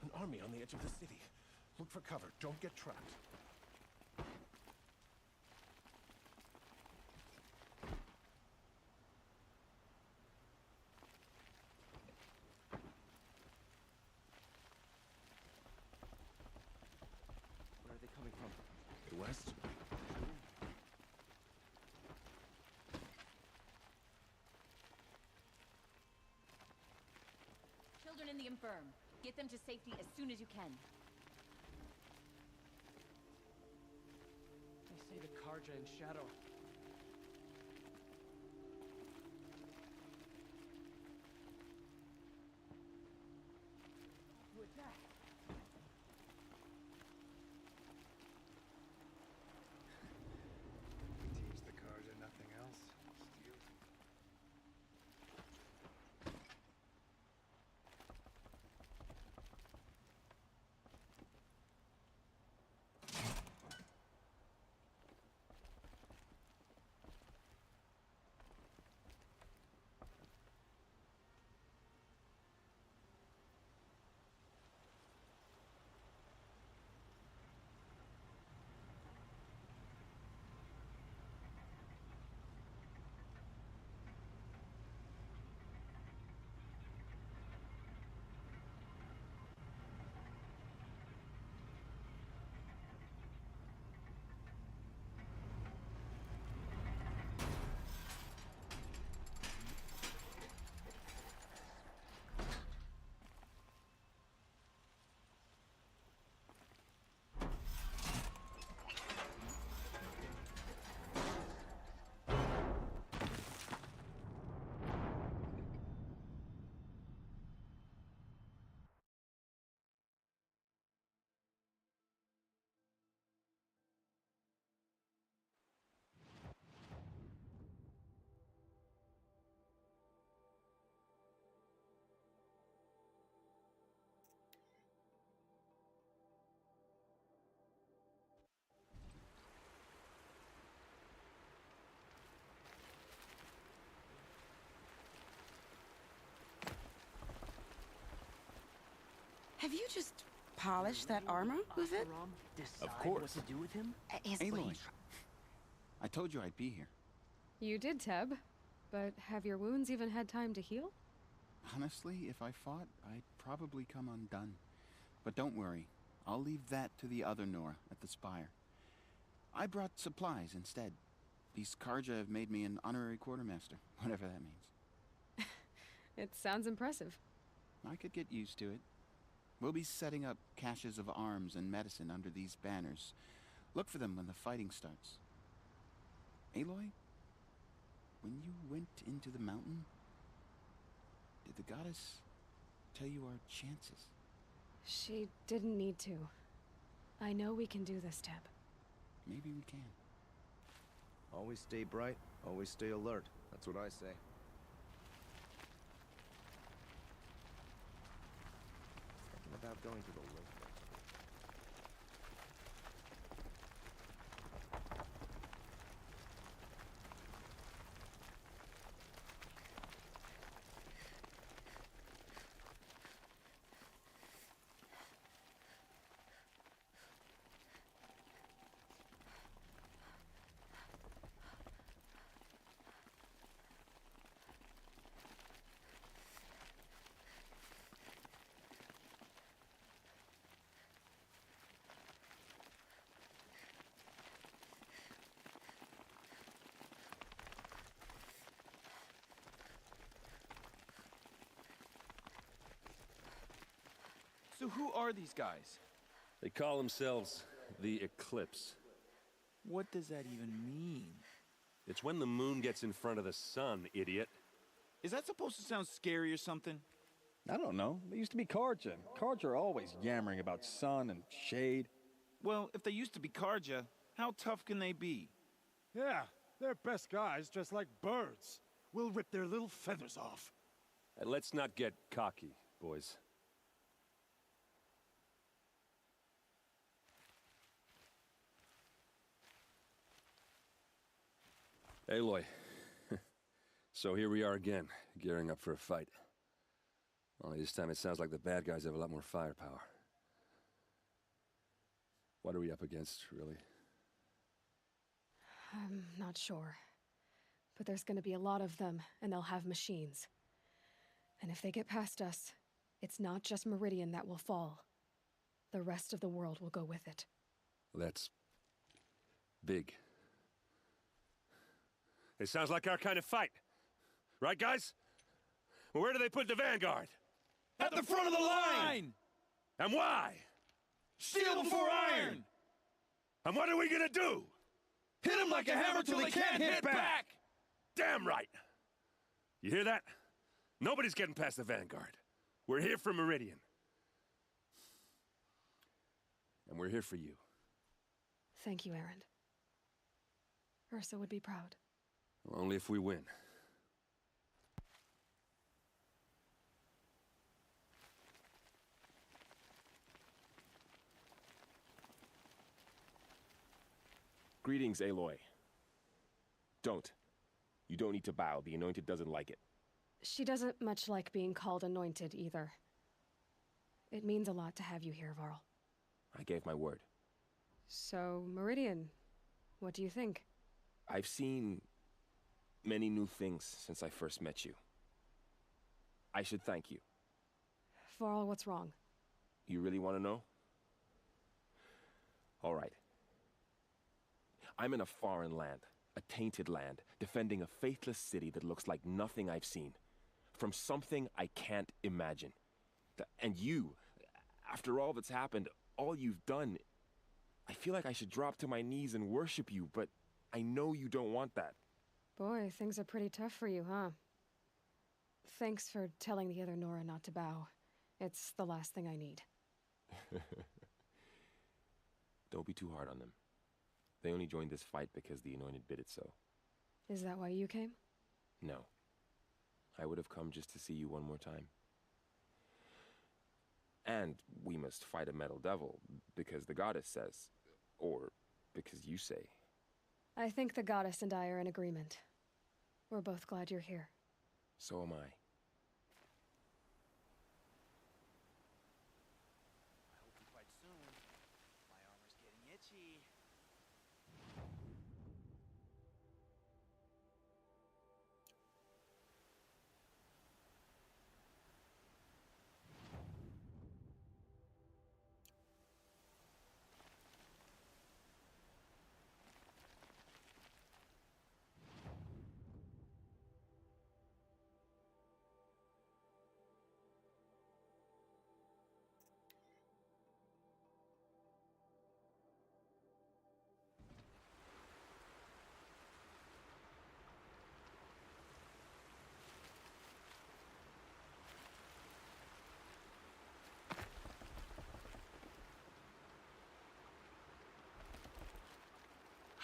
An army on the edge of the city. Look for cover. Don't get trapped. Where are they coming from? The west? Children in the infirm. Get them to safety as soon as you can. They say the Karja in Shadow. To attack! Teach the Karja nothing else. Steal. Have you just polished that armor with it? Of course. What to do with him? Aloy, I told you I'd be here. You did, Teb. But have your wounds even had time to heal? Honestly, if I fought, I'd probably come undone. But don't worry, I'll leave that to the other Nora at the Spire. I brought supplies instead. These Karja have made me an honorary quartermaster, whatever that means. It sounds impressive. I could get used to it. We'll be setting up caches of arms and medicine under these banners. Look for them when the fighting starts. Aloy, when you went into the mountain, did the goddess tell you our chances? She didn't need to. I know we can do this, Teb. Maybe we can. Always stay bright, always stay alert. That's what I say. Thinking about going to the lake. So who are these guys? They call themselves the Eclipse. What does that even mean? It's when the moon gets in front of the sun, idiot. Is that supposed to sound scary or something? I don't know. They used to be Karja. Karja are always yammering about sun and shade. Well, if they used to be Karja, how tough can they be? Yeah, they're best guys just like birds. We'll rip their little feathers off. Let's not get cocky, boys. Aloy. So here we are again, gearing up for a fight. Only this time it sounds like the bad guys have a lot more firepower. What are we up against, really? I'm not sure. But there's gonna be a lot of them, and they'll have machines. And if they get past us, it's not just Meridian that will fall. The rest of the world will go with it. That's big. It sounds like our kind of fight. Right, guys? Where do they put the Vanguard? At the front of the line! And why? Steel before iron! And what are we gonna do? Hit them like a hammer till they can't hit back! Damn right! You hear that? Nobody's getting past the Vanguard. We're here for Meridian. And we're here for you. Thank you, Erend. Ursa would be proud. Well, only if we win. Greetings, Aloy. Don't. You don't need to bow. The Anointed doesn't like it. She doesn't much like being called Anointed, either. It means a lot to have you here, Varl. I gave my word. So, Meridian, what do you think? I've seen many new things since I first met you. I should thank you. Varl, what's wrong? You really want to know? All right. I'm in a foreign land, a tainted land, defending a faithless city that looks like nothing I've seen. From something I can't imagine. And you, after all that's happened, all you've done, I feel like I should drop to my knees and worship you, but I know you don't want that. Boy, things are pretty tough for you, huh? Thanks for telling the other Nora not to bow. It's the last thing I need. Don't be too hard on them. They only joined this fight because the Anointed bid it so. Is that why you came? No. I would have come just to see you one more time. And we must fight a metal devil, because the goddess says. Or because you say. I think the goddess and I are in agreement. We're both glad you're here. So am I.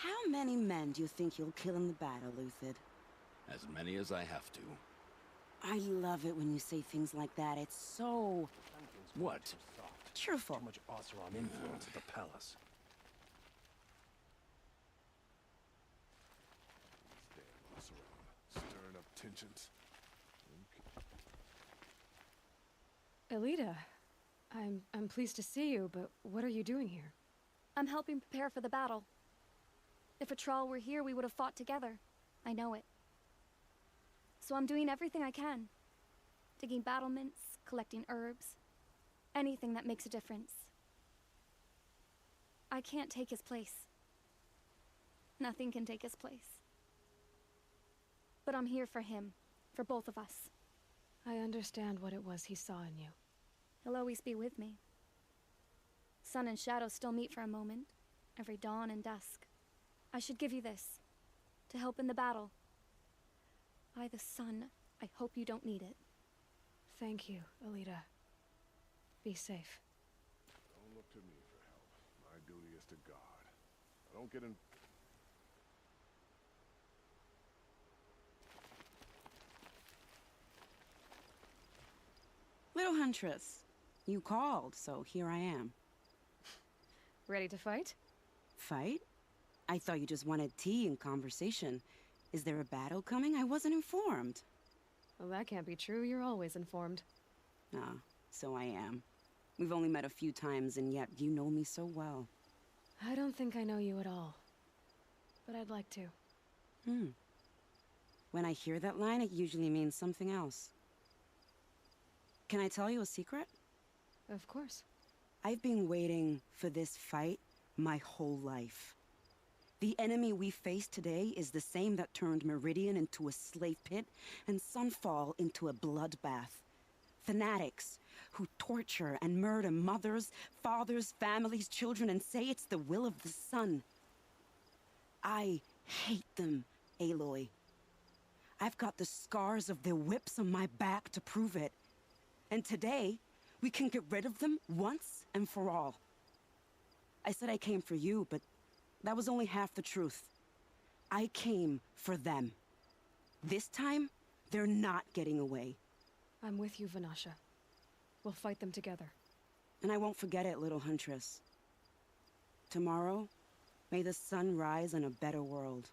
How many men do you think you'll kill in the battle, Luthid? As many as I have to. I love it when you say things like that. It's so... What? Cheerful. Too much Oseram influence at the palace. Damn Oseram. Stirring up tensions. Elita, I'm pleased to see you, but what are you doing here? I'm helping prepare for the battle. If Atral were here, we would have fought together. I know it. So I'm doing everything I can. Digging battlements, collecting herbs. Anything that makes a difference. I can't take his place. Nothing can take his place. But I'm here for him. For both of us. I understand what it was he saw in you. He'll always be with me. Sun and shadow still meet for a moment. Every dawn and dusk. I should give you this. To help in the battle. By the sun, I hope you don't need it. Thank you, Elita. Be safe. Don't look to me for help. My duty is to God. I don't get in... Little Huntress, you called, so here I am. Ready to fight? Fight? I thought you just wanted tea and conversation. Is there a battle coming? I wasn't informed. Well, that can't be true. You're always informed. Ah, so I am. We've only met a few times, and yet you know me so well. I don't think I know you at all. But I'd like to. When I hear that line, it usually means something else. Can I tell you a secret? Of course. I've been waiting for this fight my whole life. The enemy we face today is the same that turned Meridian into a slave pit and Sunfall into a bloodbath. Fanatics who torture and murder mothers, fathers, families, children, and say it's the will of the sun. I hate them, Aloy. I've got the scars of their whips on my back to prove it. And today, we can get rid of them once and for all. I said I came for you, but that was only half the truth. I came for them. This time, they're not getting away. I'm with you, Vanasha. We'll fight them together. And I won't forget it, little Huntress. Tomorrow, may the sun rise in a better world.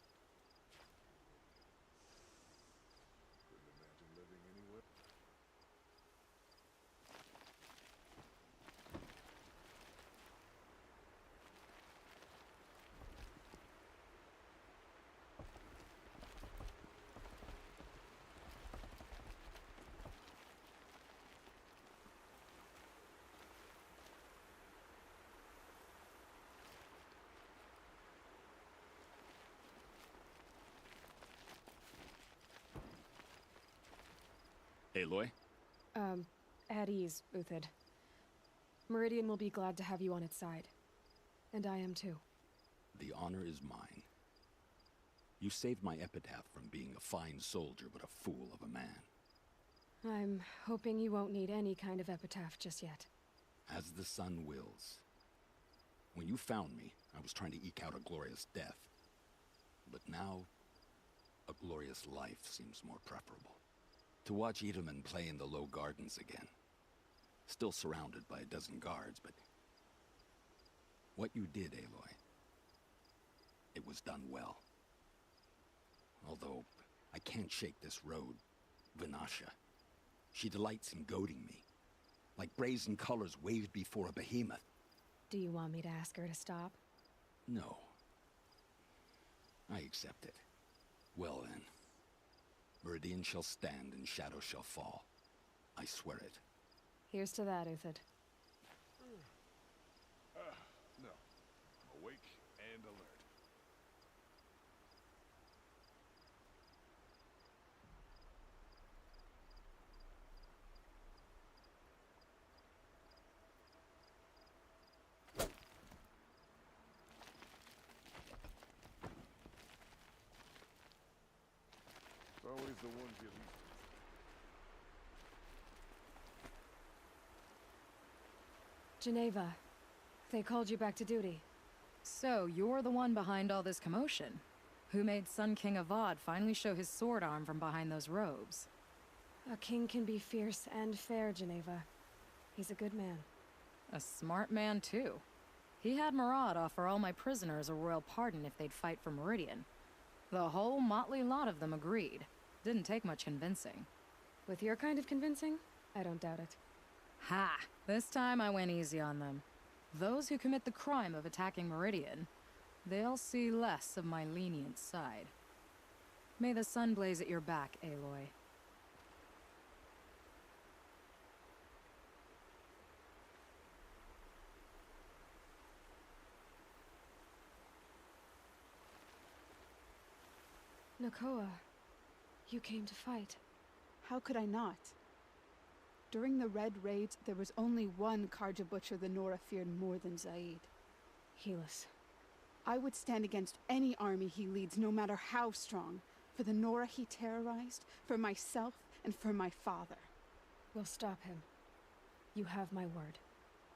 Aloy? At ease, Uthid. Meridian will be glad to have you on its side. And I am too. The honor is mine. You saved my epitaph from being a fine soldier, but a fool of a man. I'm hoping you won't need any kind of epitaph just yet. As the sun wills. When you found me, I was trying to eke out a glorious death. But now, a glorious life seems more preferable. To watch Edelman play in the low gardens again. Still surrounded by a dozen guards, but... what you did, Aloy, it was done well. Although, I can't shake this road, Vanasha. She delights in goading me. Like brazen colors waved before a behemoth. Do you want me to ask her to stop? No. I accept it. Well then. Meridian shall stand and shadow shall fall. I swear it. Here's to that, Uthid. No. I'm awake and alert. It's always the ones you least. Geneva, they called you back to duty. So, you're the one behind all this commotion. Who made Sun King Avad finally show his sword arm from behind those robes? A king can be fierce and fair, Geneva. He's a good man. A smart man, too. He had Murad offer all my prisoners a royal pardon if they'd fight for Meridian. The whole motley lot of them agreed. Didn't take much convincing. With your kind of convincing, I don't doubt it. Ha! This time I went easy on them. Those who commit the crime of attacking Meridian, they'll see less of my lenient side. May the sun blaze at your back, Aloy. Nakoa, you came to fight. How could I not? During the Red Raids, there was only one Karja butcher the Nora feared more than Zaid. Helis. I would stand against any army he leads, no matter how strong, for the Nora he terrorized, for myself, and for my father. We'll stop him. You have my word.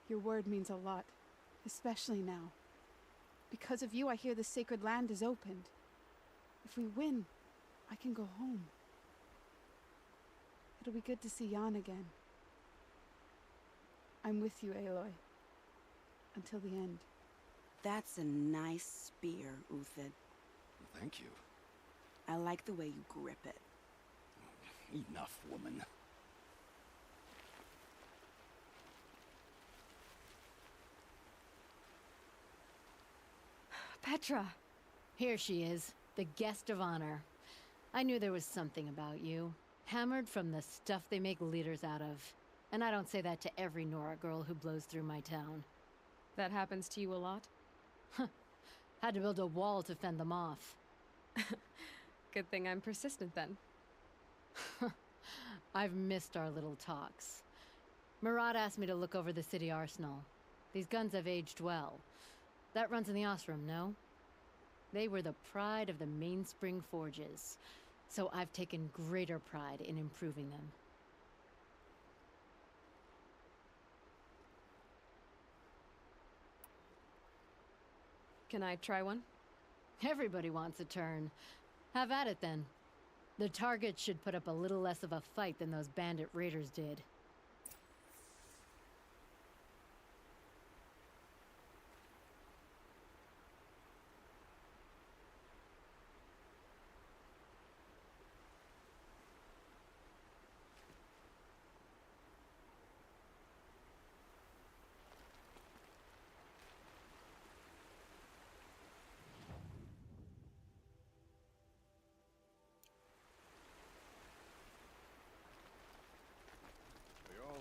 Your word means a lot, especially now. Because of you, I hear the sacred land is opened. If we win, I can go home. It'll be good to see Jan again. I'm with you, Aloy. Until the end. That's a nice spear, Uthid. Thank you. I like the way you grip it. Enough, woman. Petra! Here she is, the guest of honor. I knew there was something about you. Hammered from the stuff they make leaders out of. And I don't say that to every Nora girl who blows through my town. That happens to you a lot? Had to build a wall to fend them off. Good thing I'm persistent then. I've missed our little talks. Murad asked me to look over the city arsenal. These guns have aged well. That runs in the Osram, no? They were the pride of the Mainspring Forges, so I've taken greater pride in improving them. Can I try one? Everybody wants a turn. Have at it then. The target should put up a little less of a fight than those bandit raiders did.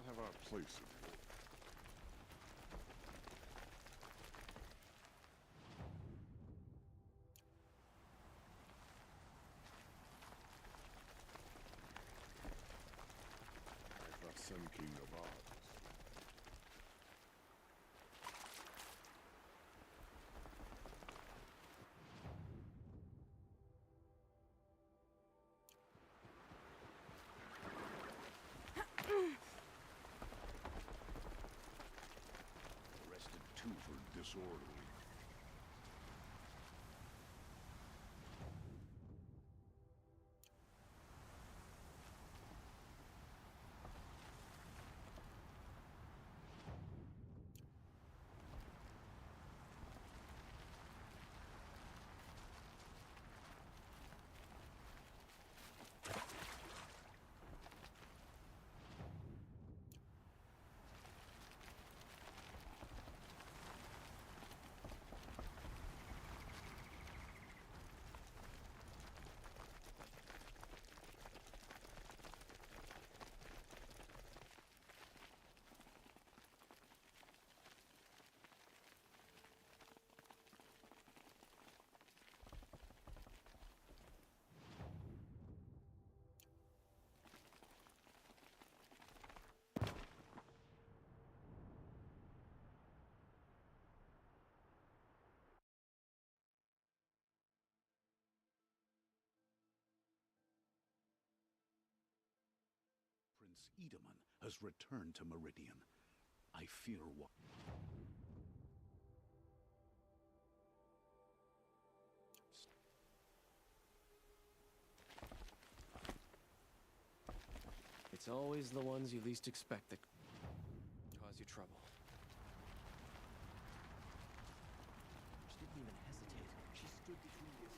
Have our place. I thought Sun King of ours. Two for disorderly. Prince Edaman has returned to Meridian. I fear what... It's always the ones you least expect that cause you trouble. She didn't even hesitate. She stood between you.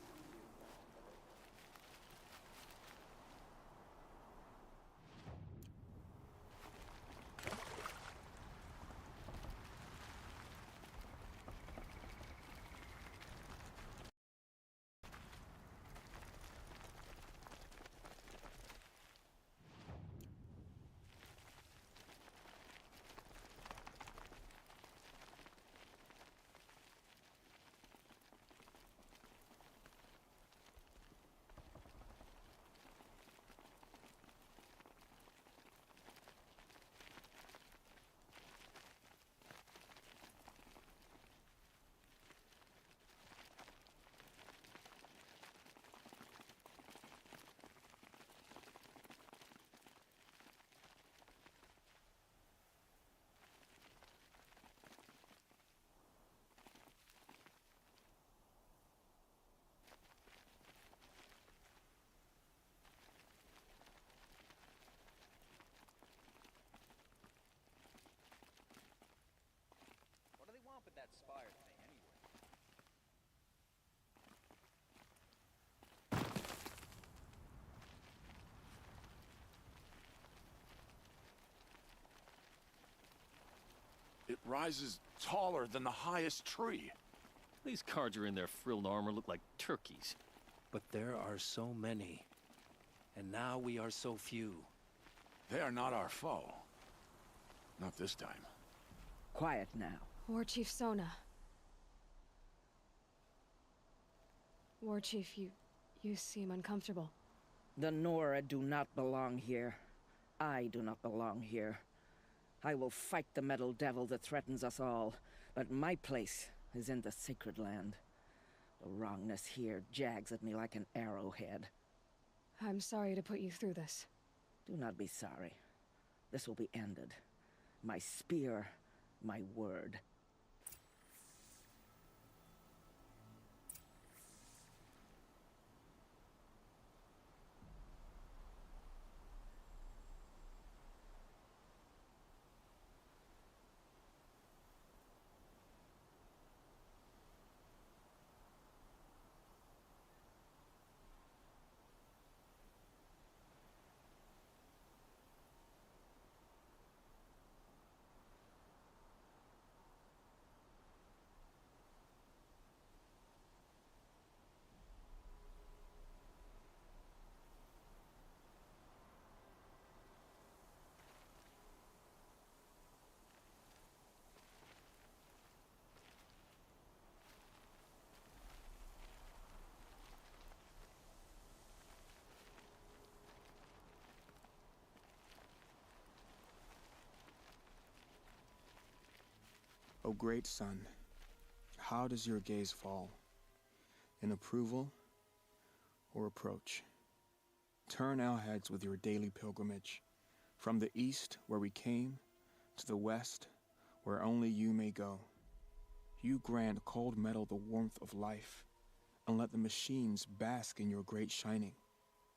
What do they want with that spire thing, anyway? It rises taller than the highest tree. These Carja in their frilled armor look like turkeys. But there are so many. And now we are so few. They are not our foe. Not this time. Quiet now. War Chief Sona. War Chief, you seem uncomfortable. The Nora do not belong here. I do not belong here. I will fight the metal devil that threatens us all, but my place is in the sacred land. The wrongness here jags at me like an arrowhead. I'm sorry to put you through this. Do not be sorry. This will be ended. My spear, my word. O great sun, how does your gaze fall? In approval or reproach? Turn our heads with your daily pilgrimage, from the east where we came, to the west where only you may go. You grant cold metal the warmth of life, and let the machines bask in your great shining.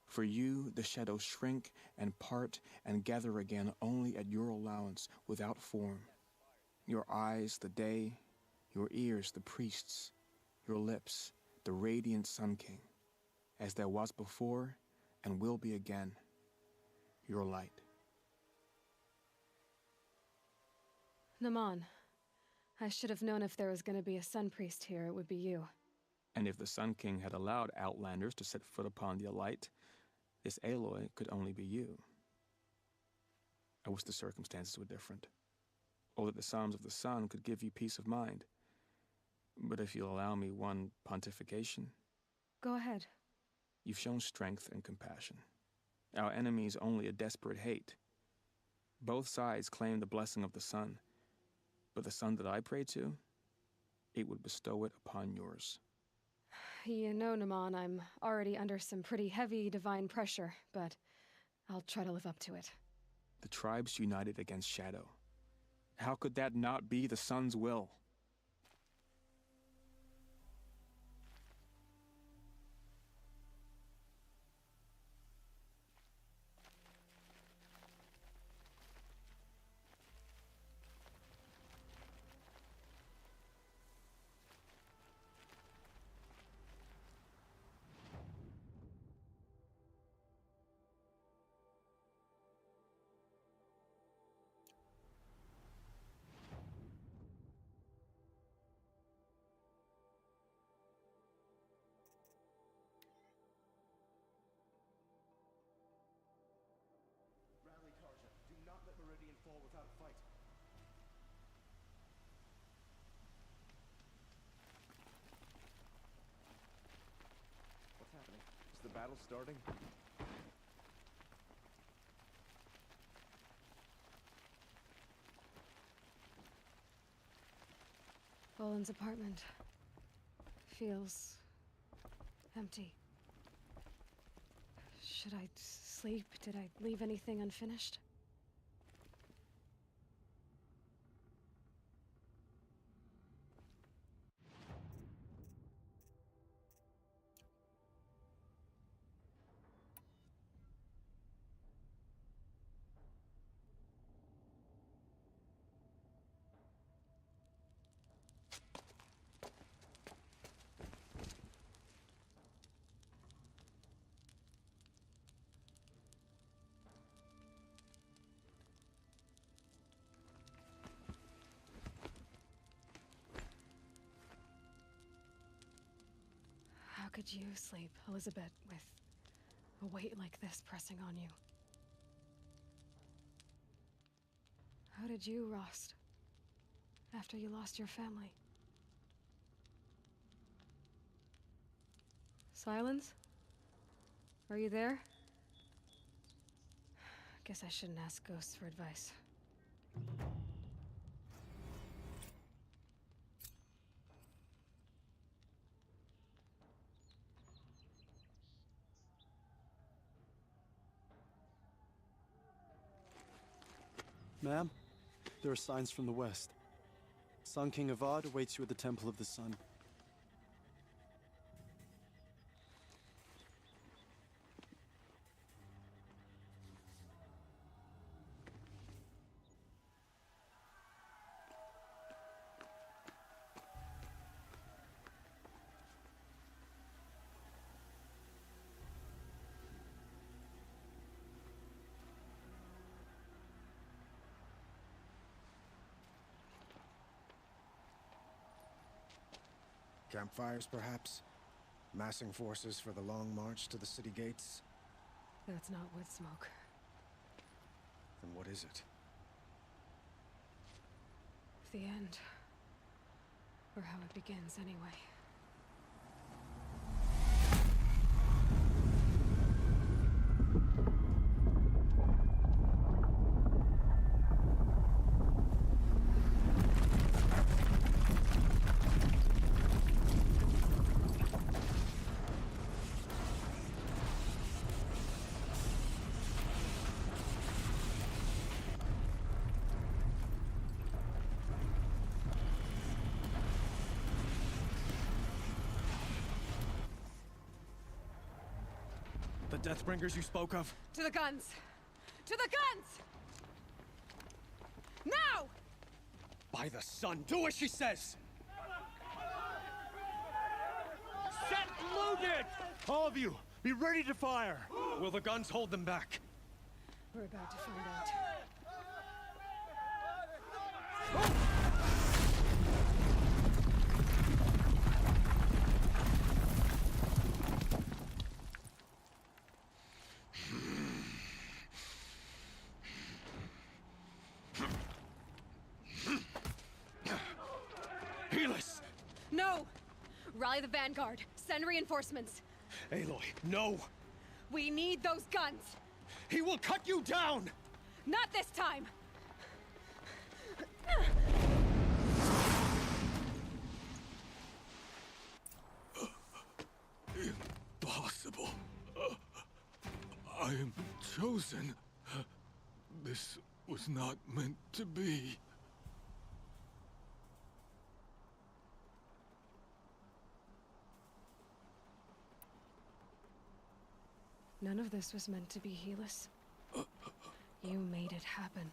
For you, the shadows shrink and part and gather again only at your allowance without form. Your eyes, the day, your ears, the priests, your lips, the radiant Sun King, as there was before and will be again, your light. Naman, I should have known if there was going to be a Sun Priest here, it would be you. And if the Sun King had allowed outlanders to set foot upon the Alight, this Aloy could only be you. I wish the circumstances were different, or that the Psalms of the Sun could give you peace of mind. But if you'll allow me one pontification... Go ahead. You've shown strength and compassion. Our enemies only a desperate hate. Both sides claim the blessing of the sun, but the sun that I pray to, it would bestow it upon yours. You know, Naman, I'm already under some pretty heavy divine pressure, but I'll try to live up to it. The tribes united against Shadow. How could that not be the Sun's will? Rally, Karja. Do not let Meridian fall without a fight. What's happening? Is the battle starting? Boland's apartment feels empty. Should I sleep? Did I leave anything unfinished? How could you sleep, Elizabeth, with a weight like this pressing on you? How did you, Rost, after you lost your family? Silence? Are you there? Guess I shouldn't ask ghosts for advice. Ma'am, there are signs from the west. Sun King Avad awaits you at the Temple of the Sun. Campfires, perhaps? Massing forces for the long march to the city gates? That's not wood smoke. Then what is it? The end. Or how it begins, anyway. The Deathbringers you spoke of? To the guns! To the guns! Now! By the sun, do as she says! Set loaded! All of you, be ready to fire! Will the guns hold them back? We're about to find out. No! Rally the vanguard. Send reinforcements. Aloy, no! We need those guns! He will cut you down! Not this time! Impossible. I am chosen. This was not meant to be. None of this was meant to be, Helis. You made it happen.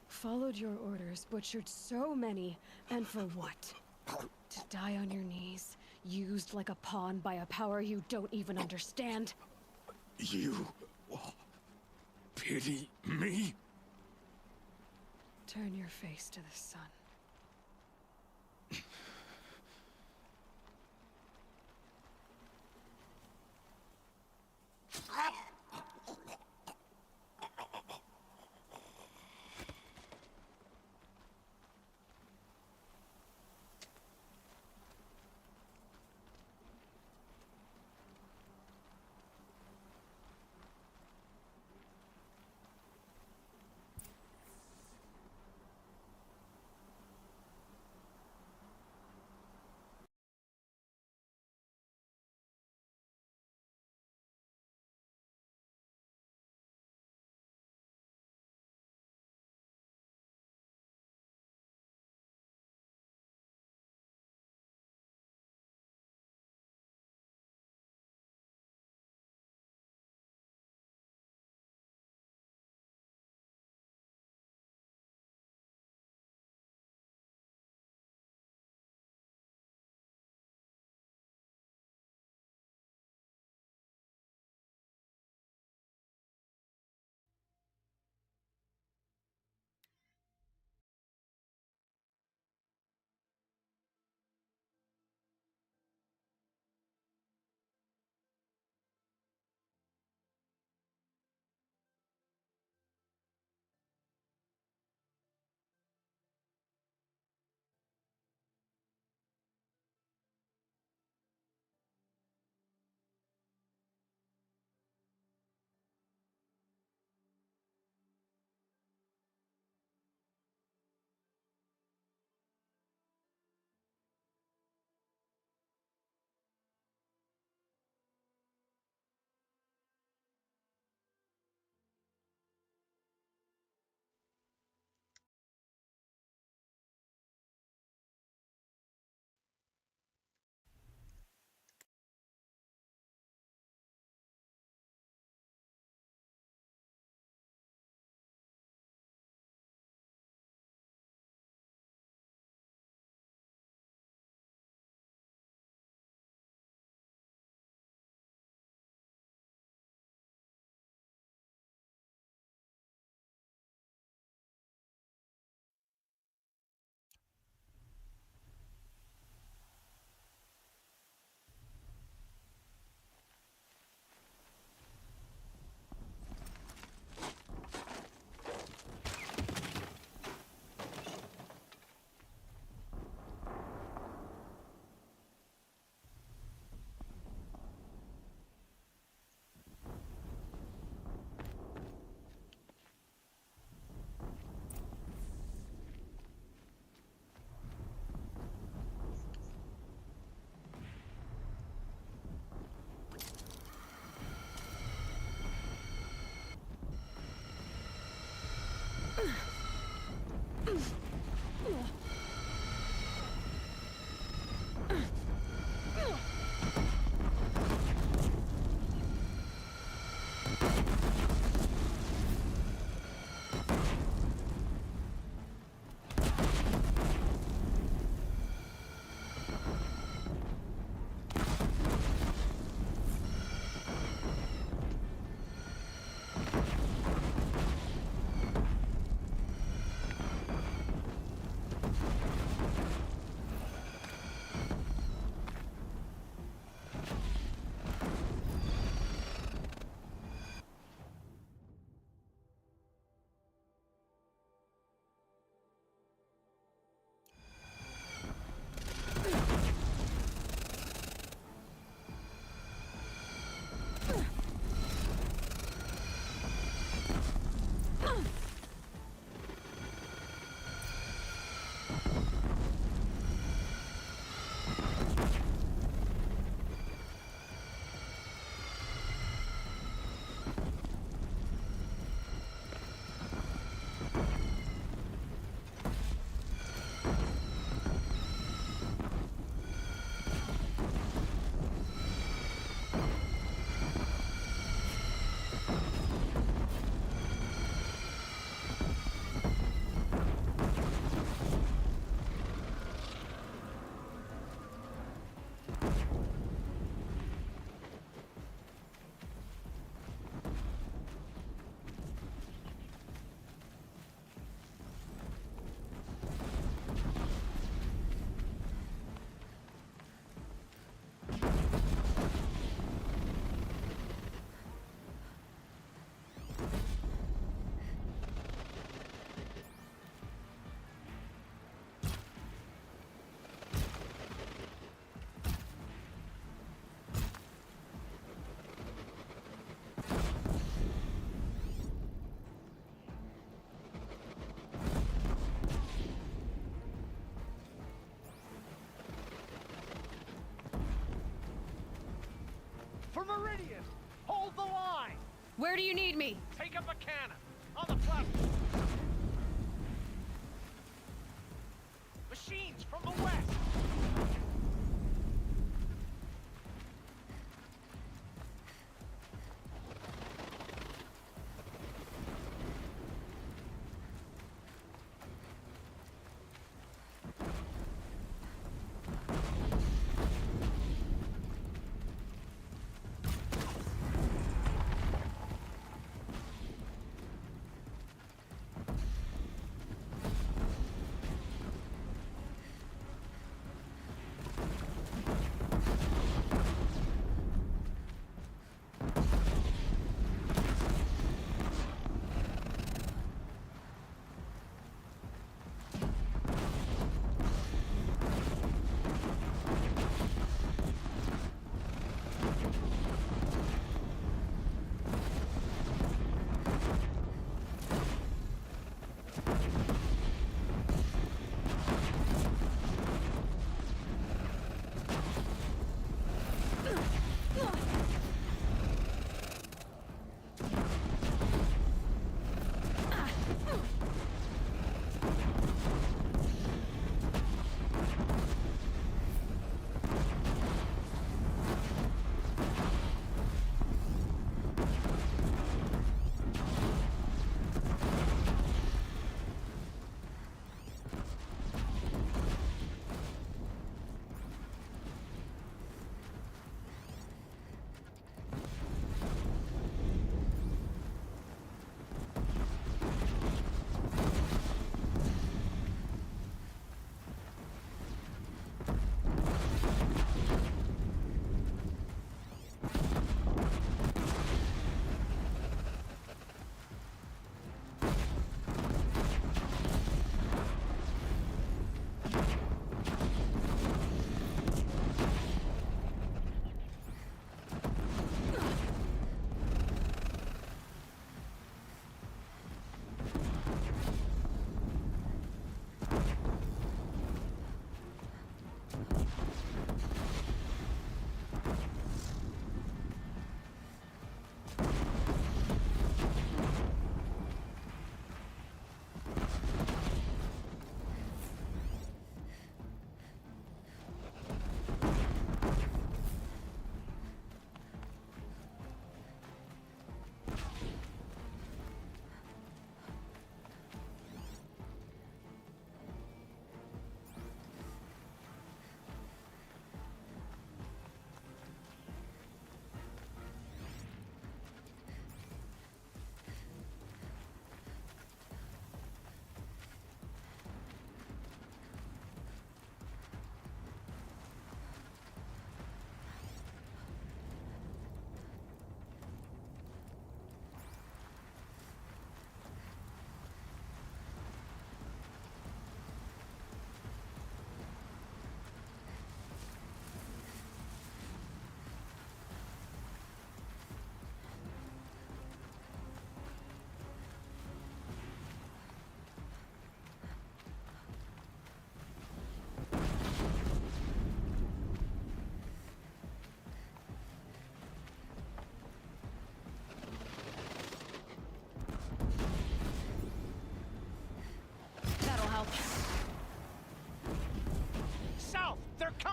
Followed your orders, butchered so many, and for what? To die on your knees, used like a pawn by a power you don't even understand? You pity me? Turn your face to the sun. For Meridian! Hold the line! Where do you need me? Take up a cannon! On the platform! Machines from the west!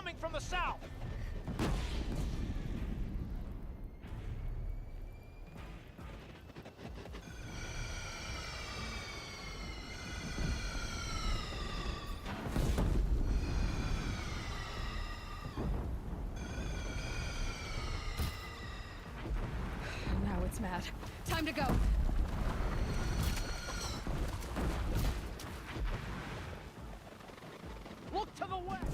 coming from the south! That's mad. Time to go. Look to the west!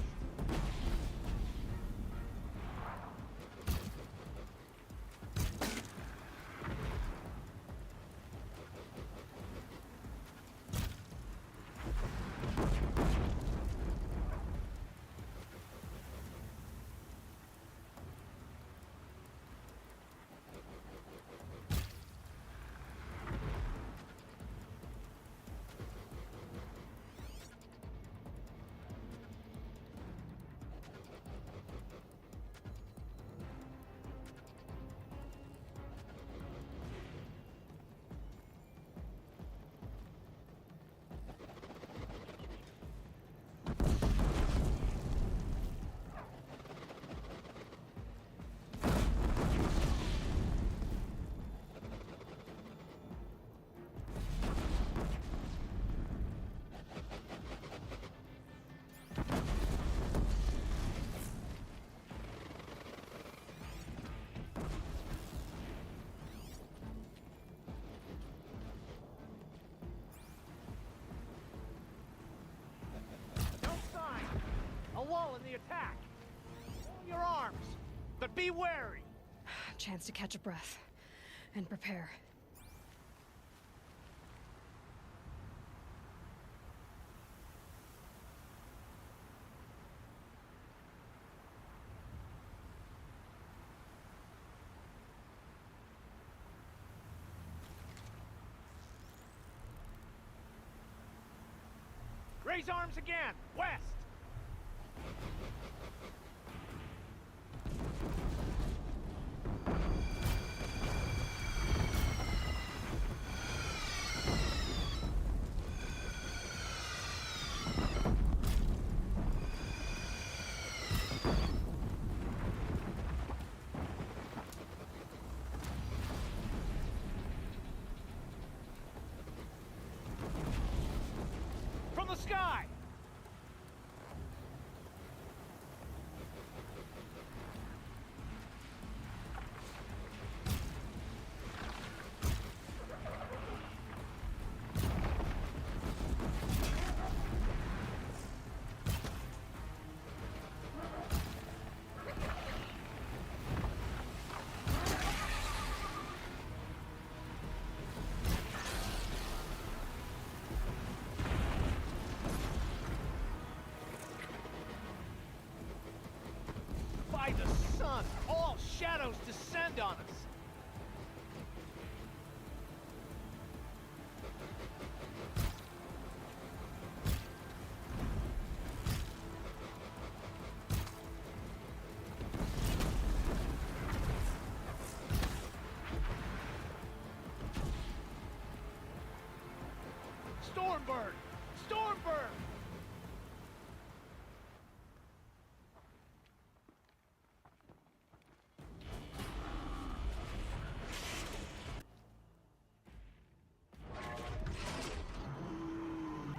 A lull in the attack! Hold your arms, but be wary! Chance to catch a breath. And prepare. Raise arms again! West! From the sky! By the sun, all shadows descend on us. Stormbird! Stormbird!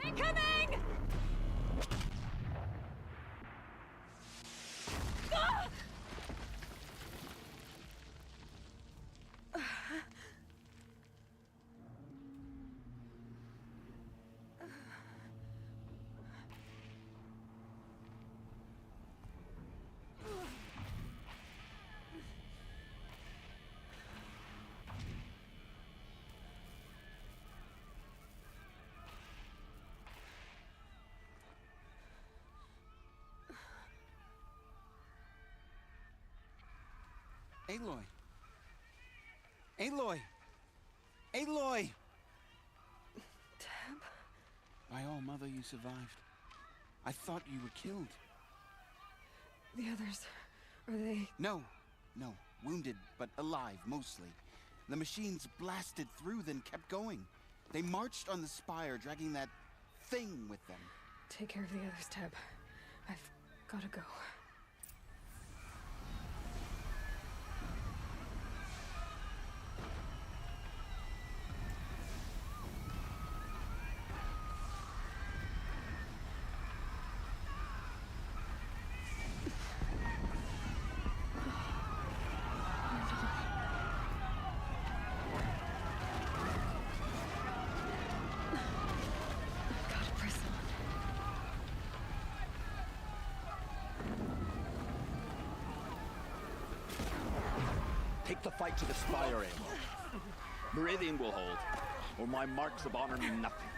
Incoming! Ah! Aloy! Aloy! Aloy! Tab? By all, Mother, you survived. I thought you were killed. The others, are they... No, wounded, but alive, mostly. The machines blasted through, then kept going. They marched on the spire, dragging that thing with them. Take care of the others, Tab. I've gotta go. Take the fight to the spire, Aloy. Meridian will hold, or my marks of honor mean nothing.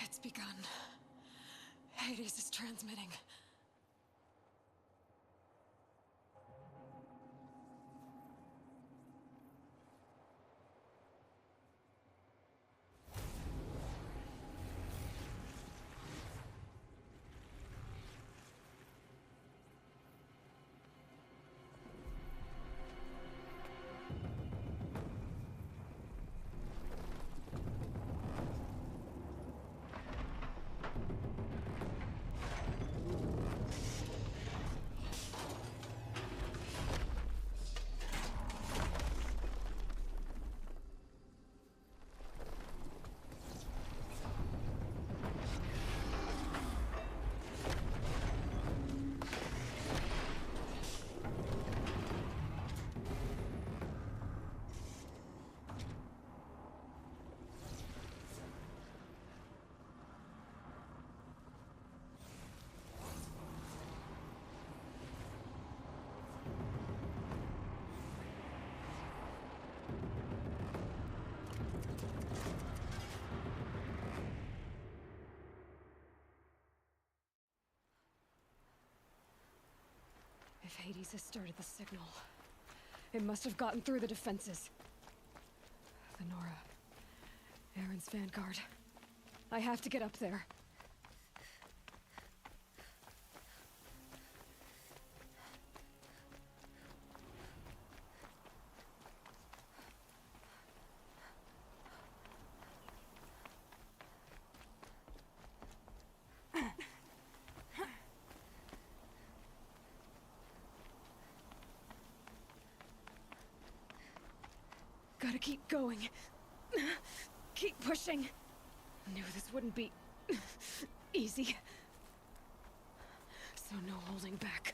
It's begun. Hades is transmitting. If Hades has started the signal, it must have gotten through the defenses. The Nora. Aaron's vanguard. I have to get up there. Gotta keep going. Keep pushing. Knew this wouldn't be easy. So no holding back.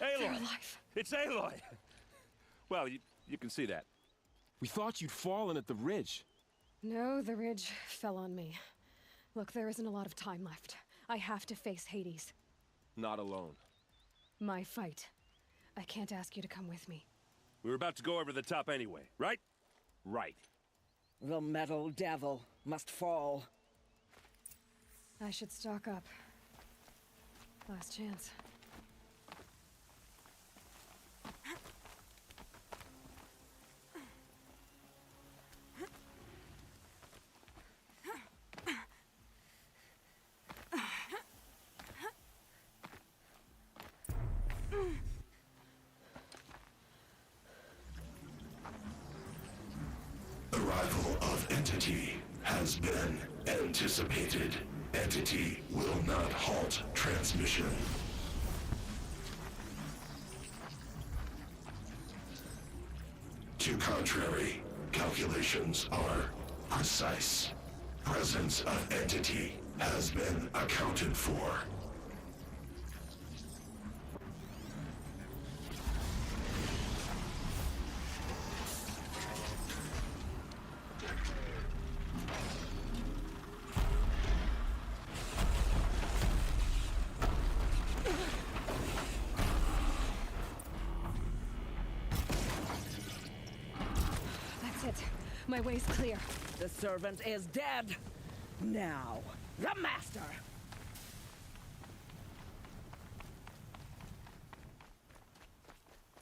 Aloy! It's Aloy! Well, you can see that. We thought you'd fallen at the ridge. No, the ridge fell on me. Look, there isn't a lot of time left. I have to face Hades. Not alone. My fight. I can't ask you to come with me. We were about to go over the top anyway, right? Right. The metal devil must fall. I should stock up. Last chance. Arrival of Entity has been anticipated. Entity will not halt transmission. To contrary, calculations are precise. Presence of Entity has been accounted for. it. My way's clear. The servant is dead. Now, the master.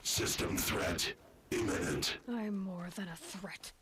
System threat imminent. I'm more than a threat.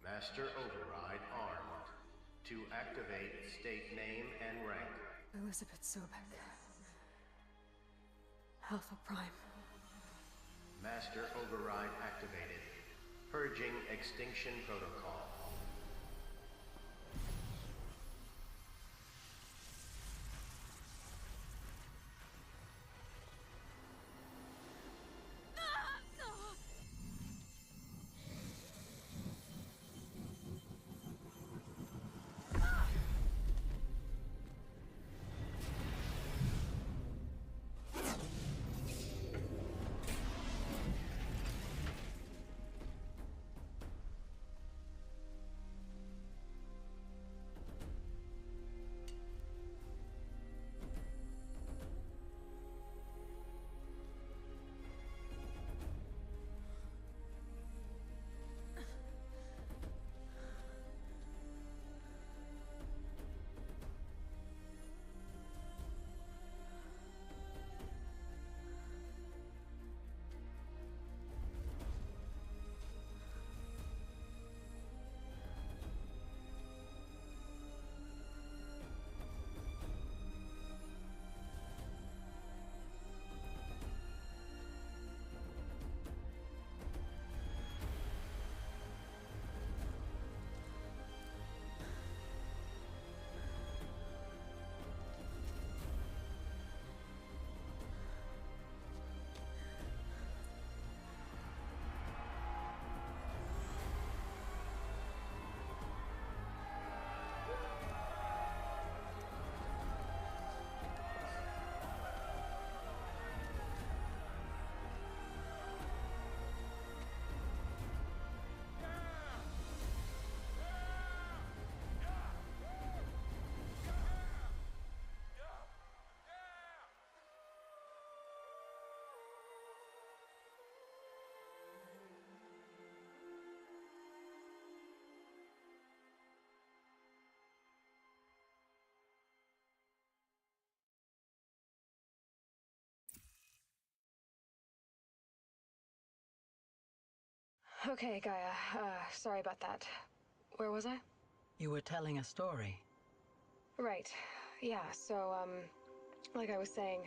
Master Override armed. To activate, state name and rank. Elizabeth Sobek. Alpha Prime. Master Override activated. Purging Extinction Protocol. Okay, Gaia. Sorry about that. Where was I? You were telling a story. Right. Yeah, so, like I was saying,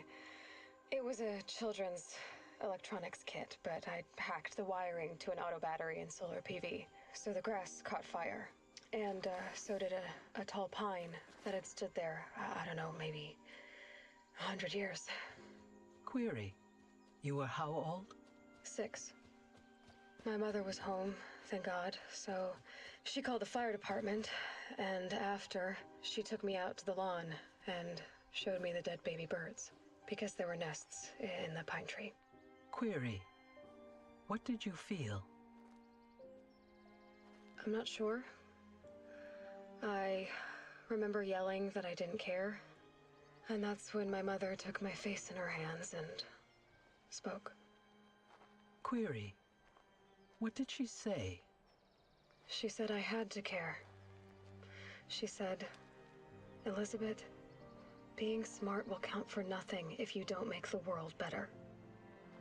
it was a children's electronics kit, but I'd hacked the wiring to an auto battery and solar PV. So the grass caught fire. And, so did a tall pine that had stood there, I don't know, maybe 100 years. Query. You were how old? 6. My mother was home, thank God, so she called the fire department, and after, she took me out to the lawn and showed me the dead baby birds, because there were nests in the pine tree. Query. What did you feel? I'm not sure. I remember yelling that I didn't care, and that's when my mother took my face in her hands and spoke. Query. What did she say? She said I had to care. She said, Elizabeth, being smart will count for nothing if you don't make the world better.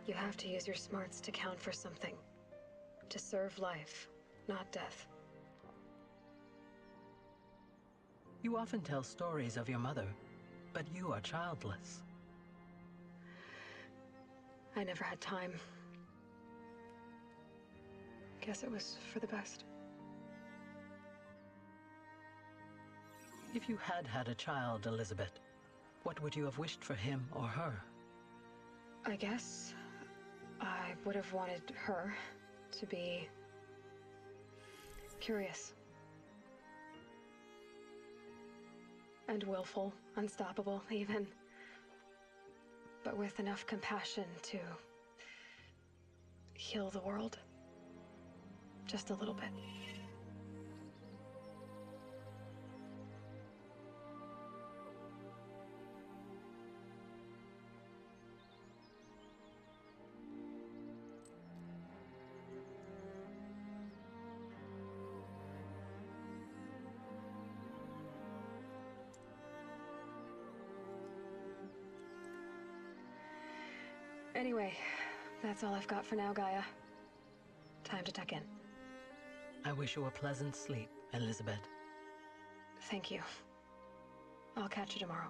You have to use your smarts to count for something. To serve life, not death. You often tell stories of your mother, but you are childless. I never had time. Guess it was for the best. If you had had a child, Elizabeth, what would you have wished for him or her? I guess I would have wanted her. to be curious. And willful, unstoppable, even. But with enough compassion to heal the world. Just a little bit. Anyway, that's all I've got for now, Gaia. Time to tuck in. I wish you a pleasant sleep, Elizabeth. Thank you. I'll catch you tomorrow.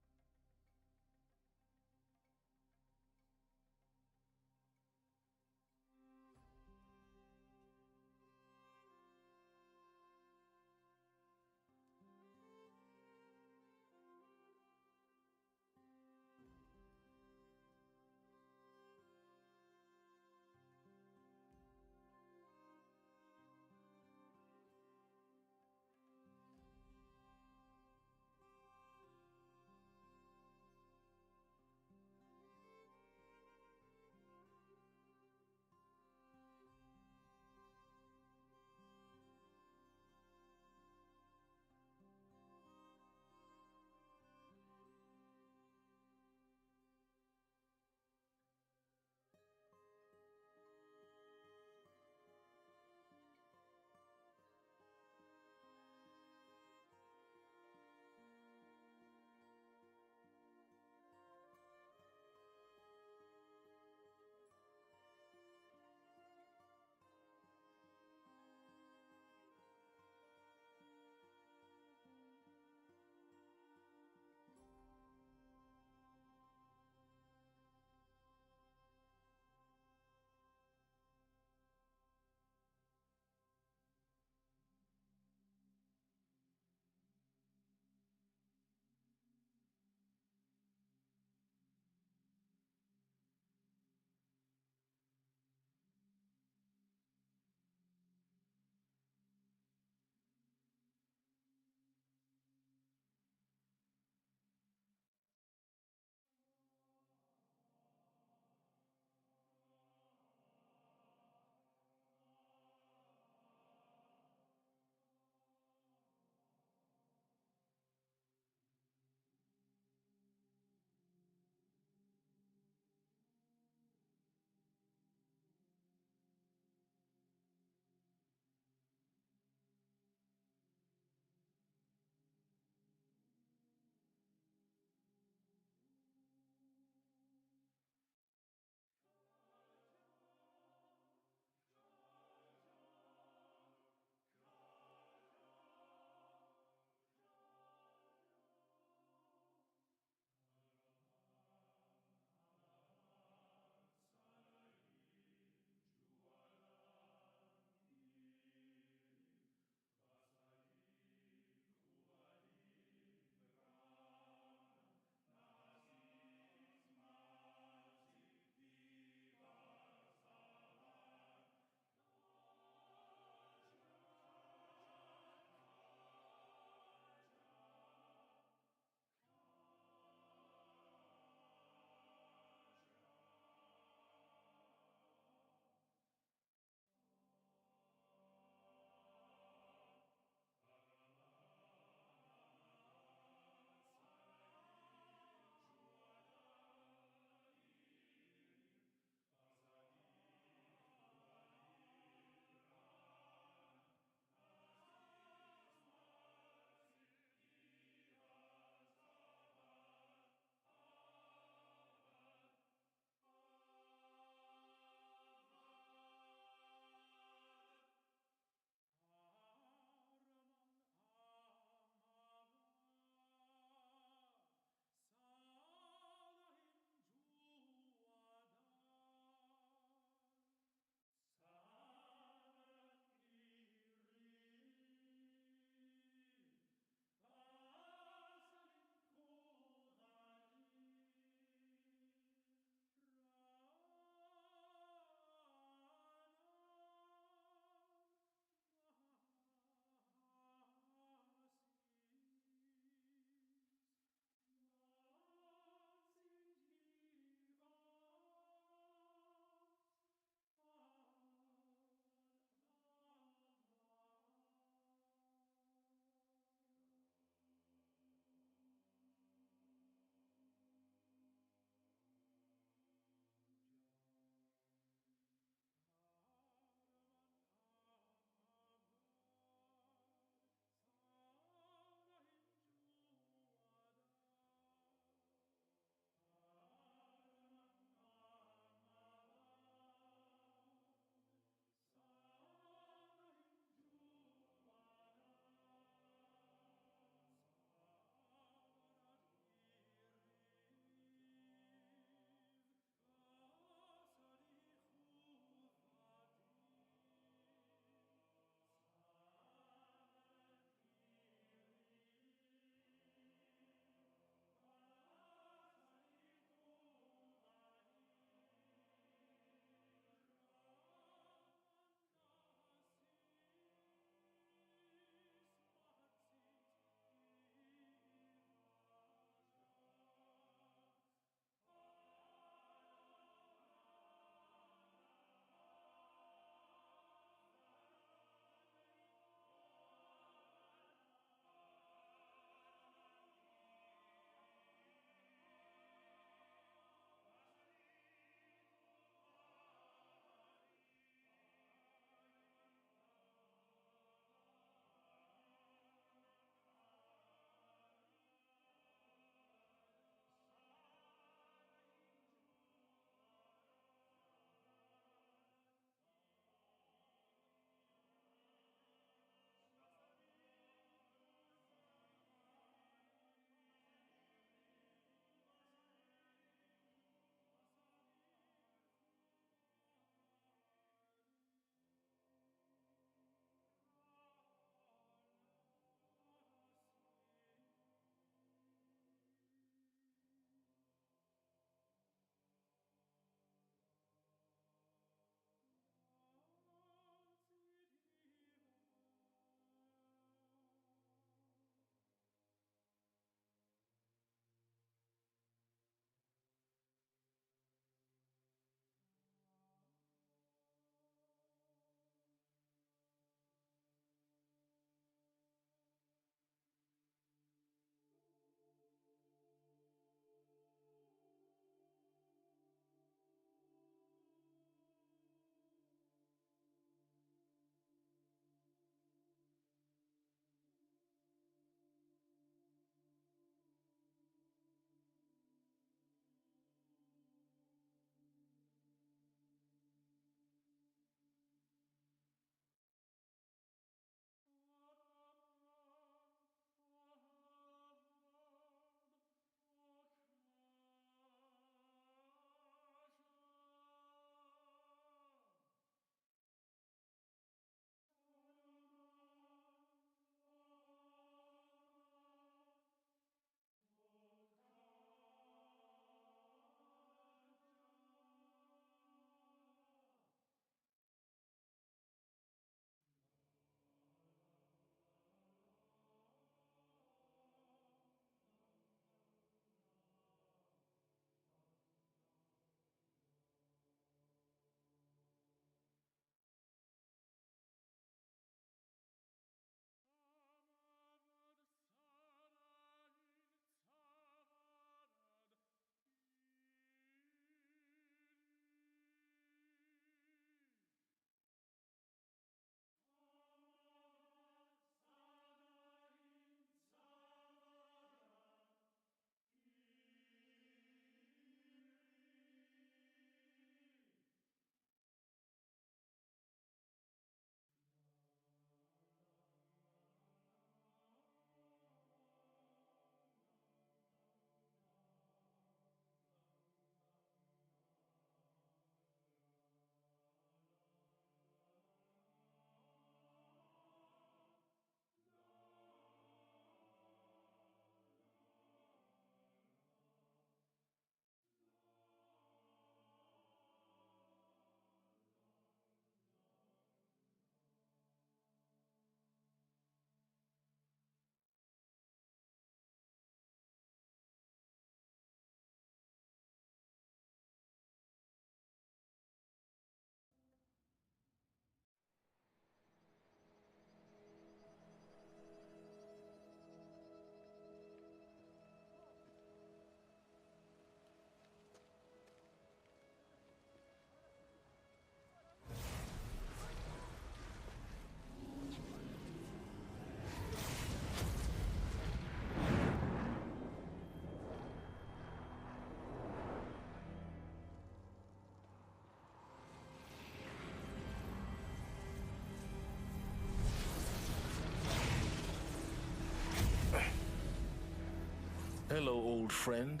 Old friend,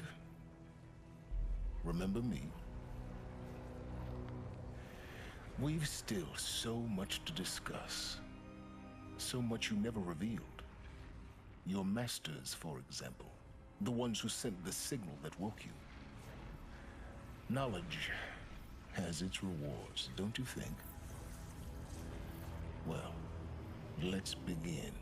remember me? We've still so much to discuss. So much you never revealed. Your masters, for example. The ones who sent the signal that woke you. Knowledge has its rewards, don't you think? Well, let's begin.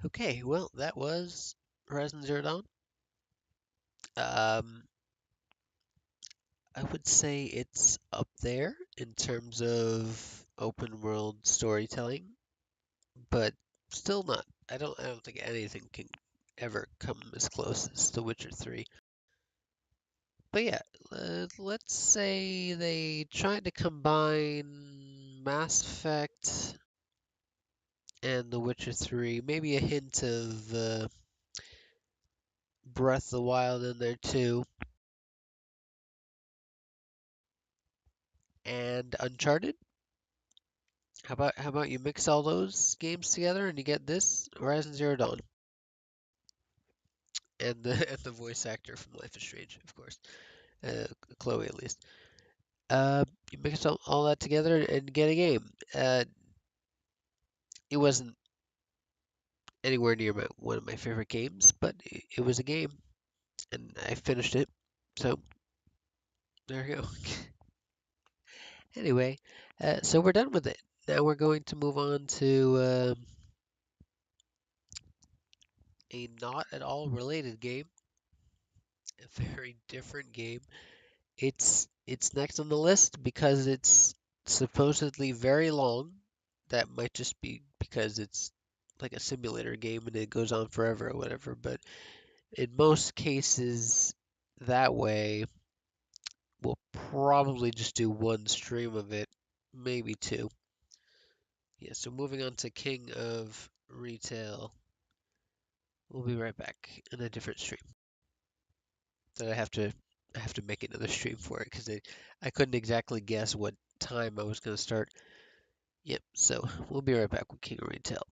Okay, well, that was Horizon Zero Dawn. Um, I would say it's up there in terms of open world storytelling, but still not. I don't think anything can ever come as close as The Witcher 3. But yeah, let's say they tried to combine Mass Effect and The Witcher 3, maybe a hint of Breath of the Wild in there too, and Uncharted. How about you mix all those games together and you get this Horizon Zero Dawn, and the and the voice actor from Life is Strange, of course, Chloe at least. You mix all that together and get a game. It wasn't anywhere near one of my favorite games, but it was a game, and I finished it. So there you go. Anyway, so we're done with it. Now we're going to move on to a not at all related game, a very different game. It's next on the list because it's supposedly very long. That might just be because it's like a simulator game and it goes on forever or whatever, but in most cases that way we'll probably just do one stream of it, maybe two. Yeah, so moving on to King of Retail. We'll be right back in a different stream. That I have to make another stream for it because I couldn't exactly guess what time I was going to start. Yep, so we'll be right back with King of Retail.